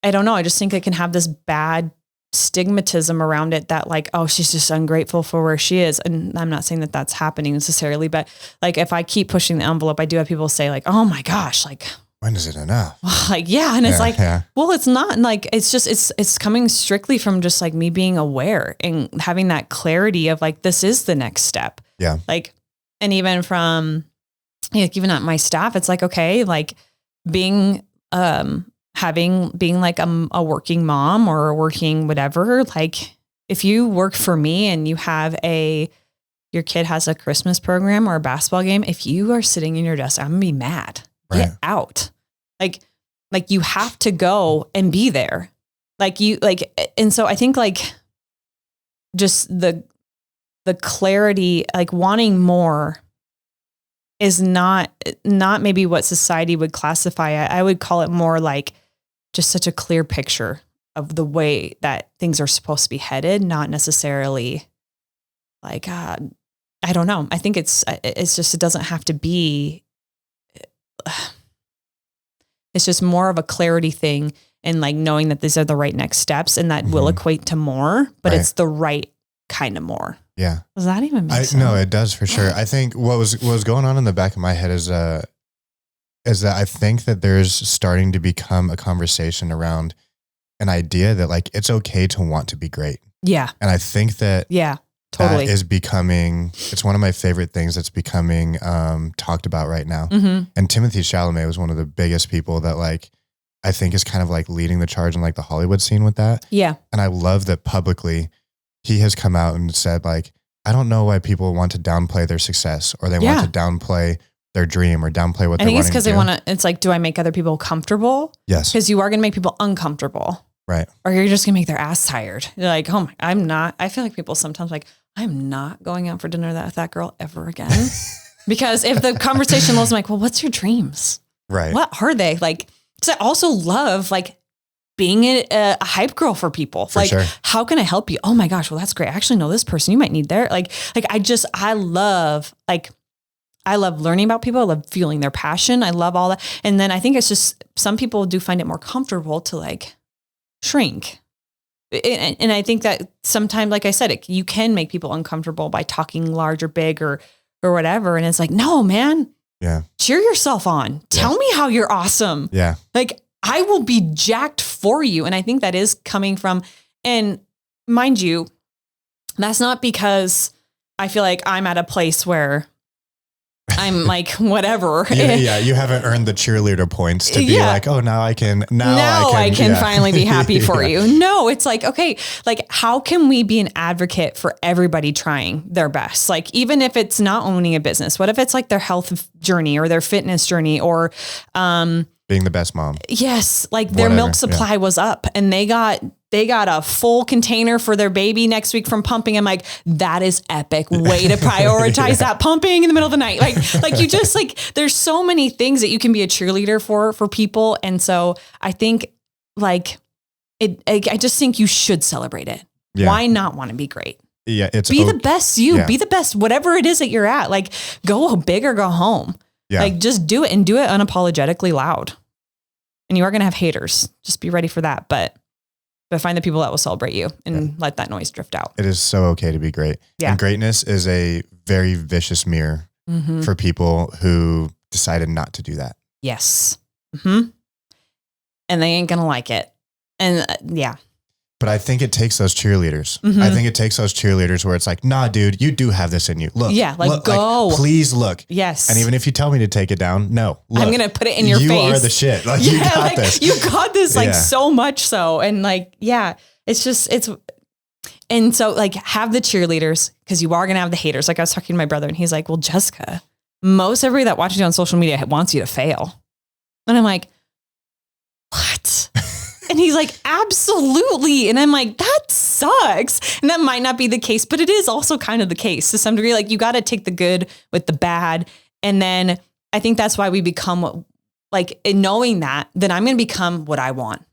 I don't know, I just think it can have this bad stigmatism around it that like, oh, she's just ungrateful for where she is. And I'm not saying that that's happening necessarily, but like, if I keep pushing the envelope, I do have people say like, oh my gosh, like, when is it enough? Like, yeah. And it's like, well, it's not like, it's just, it's coming strictly from just like me being aware and having that clarity of like, this is the next step. Yeah. Like, and even from like, even at my staff, it's like, okay, like being like a working mom or a working whatever, like if you work for me and you have your kid has a Christmas program or a basketball game, if you are sitting in your desk, I'm gonna be mad. Get out. Like you have to go and be there. And so I think like just the clarity, like wanting more, is not maybe what society would classify it. I would call it more like just such a clear picture of the way that things are supposed to be headed, not necessarily like, I don't know. I think it's just, it doesn't have to be, it's just more of a clarity thing and like knowing that these are the right next steps and that will equate to more, but it's the right kind of more. Yeah. Does that even make sense? No, it does for sure. I think what was going on in the back of my head is that I think that there's starting to become a conversation around an idea that like, it's okay to want to be great. Yeah. And I think that totally that is becoming, it's one of my favorite things that's becoming talked about right now. And Timothy Chalamet was one of the biggest people that like, I think is kind of like leading the charge in like the Hollywood scene with that. Yeah. And I love that publicly he has come out and said like, I don't know why people want to downplay their success or they want to downplay their dream or downplay what they're wanting to do. I think it's because they want to, it's like, do I make other people comfortable? Yes. Because you are going to make people uncomfortable. Right. Or you're just going to make their ass tired. You're like, oh my, I feel like people sometimes like, I'm not going out for dinner with that girl ever again. Because if the conversation was like, well, what's your dreams? Right. What are they? Like, because I also love like being a hype girl for people. For like, sure. How can I help you? Oh my gosh. Well, that's great. I actually know this person. You might need their, I love learning about people. I love feeling their passion. I love all that. And then I think it's just, some people do find it more comfortable to like shrink. And I think that sometimes, like I said, you can make people uncomfortable by talking large or big or whatever. And it's like, no, man. Yeah. Cheer yourself on. Tell me how you're awesome. Yeah. Like I will be jacked for you. And I think that is coming from, and mind you, that's not because I feel like I'm at a place where I'm like, whatever. Yeah. You haven't earned the cheerleader points to be like, oh, now I can finally be happy for you. No, it's like, okay, like how can we be an advocate for everybody trying their best? Like, even if it's not owning a business, what if it's like their health journey or their fitness journey or, being the best mom. Yes. Like their milk supply was up and they got a full container for their baby next week from pumping. I'm like, that is epic. Way to prioritize that pumping in the middle of the night. Like you just like, there's so many things that you can be a cheerleader for people. And so I think like I just think you should celebrate it. Yeah. Why not want to be great? Yeah. Be the best be the best, whatever it is that you're at, like go big or go home. Yeah. Like just do it and do it unapologetically loud. And you are going to have haters. Just be ready for that. But find the people that will celebrate you and let that noise drift out. It is so okay to be great. Yeah. And greatness is a very vicious mirror for people who decided not to do that. Yes. And they ain't going to like it. And But I think it takes those cheerleaders. I think it takes those cheerleaders where it's like, nah, dude, you do have this in you. Look. Yeah, like go. Like, please look. Yes. And even if you tell me to take it down, no. Look, I'm going to put it in your face. You are the shit. Like you got this. You got this like so much so. And like, and so like have the cheerleaders because you are going to have the haters. Like I was talking to my brother and he's like, well, Jessica, most everybody that watches you on social media wants you to fail. And I'm like, what? And he's like, absolutely. And I'm like, that sucks. And that might not be the case, but it is also kind of the case to some degree. Like you got to take the good with the bad. And then I think that's why we become like, in knowing that, then I'm going to become what I want.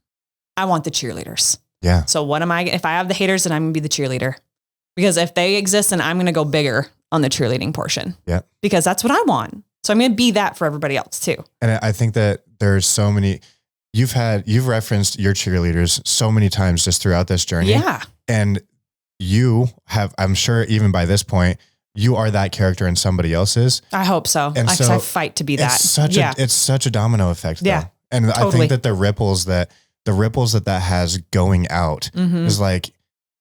I want the cheerleaders. Yeah. So what am I, if I have the haters, then I'm going to be the cheerleader because if they exist, then I'm going to go bigger on the cheerleading portion. Yeah. Because that's what I want. So I'm going to be that for everybody else too. And I think that there's so many, you've referenced your cheerleaders so many times just throughout this journey. Yeah. And you have, I'm sure even by this point, you are that character in somebody else's. I hope so. And so I fight to be that. It's such a domino effect. Yeah. Though. And totally. I think that the ripples that has going out is like,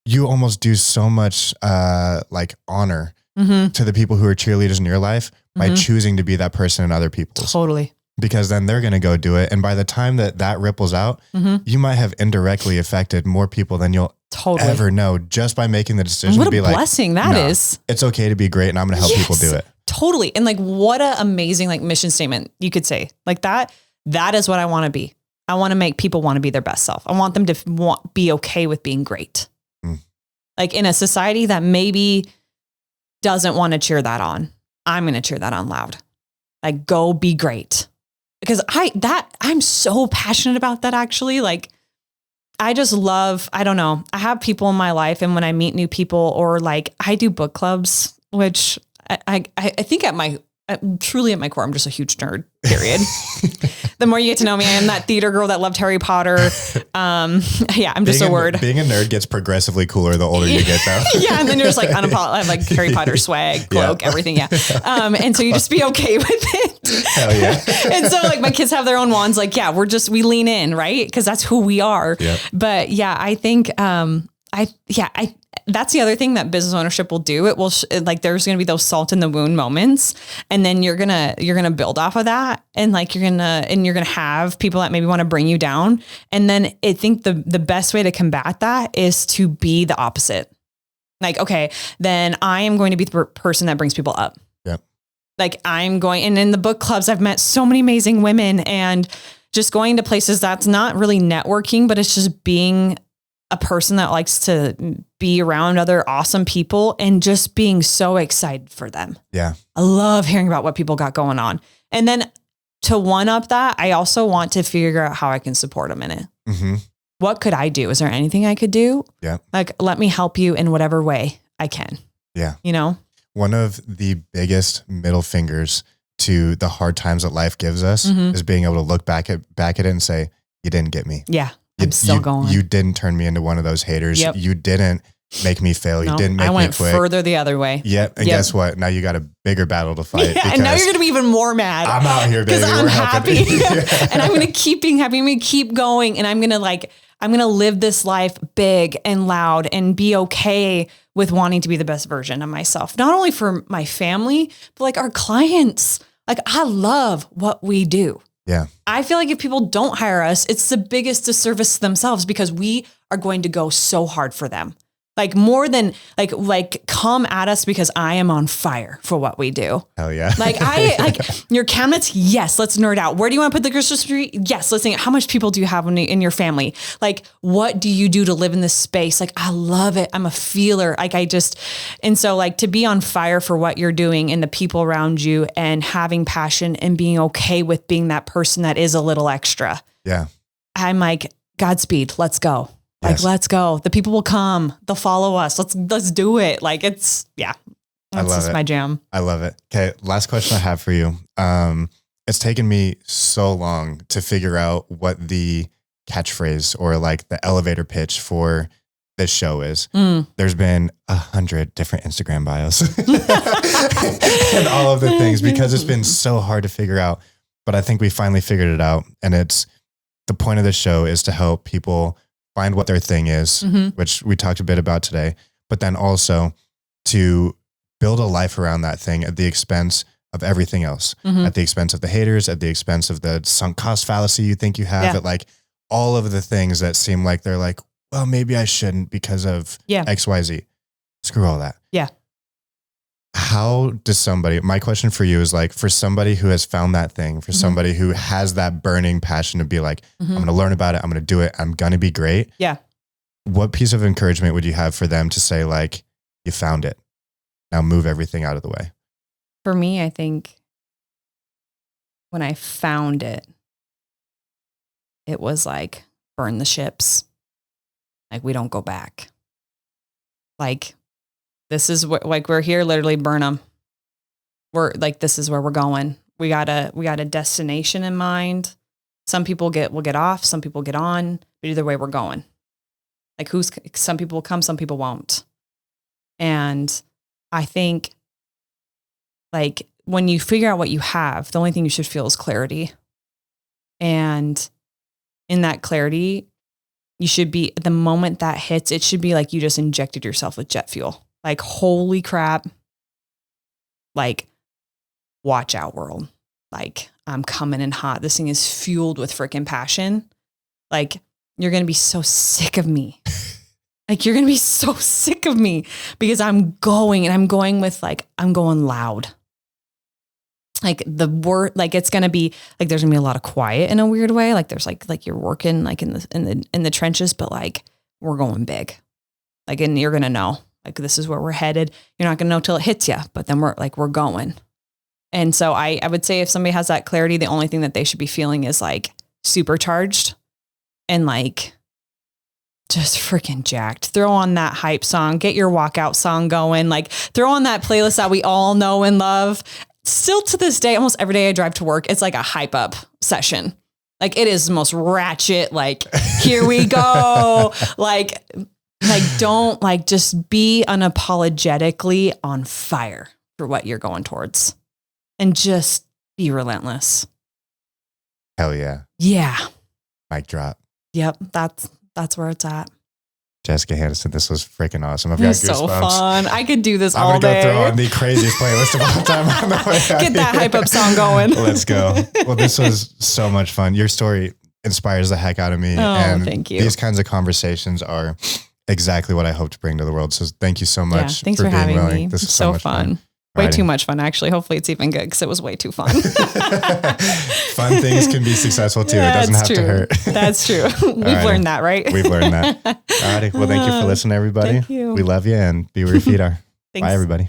you almost do so much like honor to the people who are cheerleaders in your life by choosing to be that person in other people's. Totally. Because then they're going to go do it. And by the time that ripples out, you might have indirectly affected more people than you'll ever know just by making the decision to be like, blessing that is. It's okay to be great and I'm going to help people do it. Totally. And like, what an amazing like mission statement you could say like that. That is what I want to be. I want to make people want to be their best self. I want them to be okay with being great. Like in a society that maybe doesn't want to cheer that on, I'm going to cheer that on loud. Like, go be great. Because I'm so passionate about that actually. Like, I just love, I don't know. I have people in my life, and when I meet new people, or like I do book clubs, which I think truly at my core, I'm just a huge nerd, period. The more you get to know me, I am that theater girl that loved Harry Potter. Yeah, I'm just a word. Being a nerd gets progressively cooler the older you get, though. Yeah, and then you're just like I have like Harry Potter swag, cloak, everything. Yeah, and so you just be okay with it. Hell yeah. And so like my kids have their own wands. Like, yeah, we lean in, right? Because that's who we are. Yep. But yeah, I think that's the other thing that business ownership will do. It will like, there's going to be those salt in the wound moments. And then you're going to build off of that. And like, you're going to have people that maybe want to bring you down. And then I think the best way to combat that is to be the opposite. Like, okay, then I am going to be the person that brings people up. Yep. Like and in the book clubs, I've met so many amazing women, and just going to places that's not really networking, but it's just being a person that likes to be around other awesome people and just being so excited for them. Yeah. I love hearing about what people got going on. And then to one up that, I also want to figure out how I can support them in it. Mm-hmm. What could I do? Is there anything I could do? Yeah. Like, let me help you in whatever way I can. Yeah. You know, one of the biggest middle fingers to the hard times that life gives us is being able to look back at it and say, you didn't get me. Yeah. I'm still going. You didn't turn me into one of those haters. Yep. You didn't make me fail. You didn't make me quit. I went further the other way. Yep. And guess what? Now you got a bigger battle to fight. Yeah, and now you're going to be even more mad. I'm out here, baby. Because I'm happy. And I'm going to keep being happy. I'm going to keep going. And I'm going to live this life big and loud and be okay with wanting to be the best version of myself. Not only for my family, but like our clients. Like, I love what we do. Yeah. I feel like if people don't hire us, it's the biggest disservice to themselves, because we are going to go so hard for them. Like, more than like come at us, because I am on fire for what we do. Hell yeah. Like your cabinets. Yes. Let's nerd out. Where do you want to put the Christmas tree? Yes. Let's think, how much people do you have in your family? Like, what do you do to live in this space? Like, I love it. I'm a feeler. And so like, to be on fire for what you're doing and the people around you, and having passion and being okay with being that person that is a little extra. Yeah. I'm like, Godspeed. Let's go. Like, yes. Let's go. The people will come. They'll follow us. Let's do it. Like, it's, yeah. That's just my jam. I love it. Okay. Last question I have for you. It's taken me so long to figure out what the catchphrase or like the elevator pitch for this show is. There's been 100 different Instagram bios and all of the things, because it's been so hard to figure out, but I think we finally figured it out. And it's the point of the show is to help people find what their thing is, which we talked a bit about today, but then also to build a life around that thing at the expense of everything else, at the expense of the haters, at the expense of the sunk cost fallacy you think you have, at like all of the things that seem like they're like, well, maybe I shouldn't because of X, Y, Z. Screw all that. Yeah. How does my question for you is like, for somebody who has found that thing, for somebody who has that burning passion to be like, I'm going to learn about it. I'm going to do it. I'm going to be great. Yeah. What piece of encouragement would you have for them to say, like, you found it, now move everything out of the way? For me, I think when I found it, it was like, burn the ships. Like, we don't go back. Like, this is what, like, we're here, literally burn them. We're like, this is where we're going. We got a destination in mind. Some people will get off, some people get on, but either way we're going. Like, some people will come, some people won't. And I think, like, when you figure out what you have, the only thing you should feel is clarity. And in that clarity, you should be, the moment that hits, it should be like you just injected yourself with jet fuel. Like, holy crap. Like, watch out, world. Like, I'm coming in hot. This thing is fueled with freaking passion. Like, you're going to be so sick of me. Like, you're going to be so sick of me, because I'm going with, like, I'm going loud. Like, the word, like, it's going to be like, there's gonna be a lot of quiet in a weird way. Like, there's like you're working like in the trenches, but like, we're going big. Like, and you're going to know, like, this is where we're headed. You're not going to know till it hits you, but then we're going. And so I would say if somebody has that clarity, the only thing that they should be feeling is like supercharged and like just freaking jacked. Throw on that hype song, get your walkout song going, like throw on that playlist that we all know and love. Still to this day, almost every day I drive to work, it's like a hype up session. Like it is the most ratchet, like, here we go. like don't like just be unapologetically on fire for what you're going towards and just be relentless. Hell yeah. Yeah. Mic drop. Yep. That's where it's at. Jessica Hannesson, this was freaking awesome. I've got goosebumps. So fun. I could do this all I'm day. going to go throw on the craziest playlist of all time on the way out. Get that hype up song going. Let's go. Well, this was so much fun. Your story inspires the heck out of me. Oh, and thank you. These kinds of conversations are exactly what I hope to bring to the world. So thank you so much. Yeah, thanks for being having willing. me. This is so much fun. Way too much fun, actually. Hopefully it's even good because it was way too fun. Fun things can be successful too. It doesn't have to hurt. That's true. We've learned that, right? We've learned that. All righty. Well, thank you for listening, everybody. Thank you. We love you and be where your feet are. Thanks. Bye, everybody.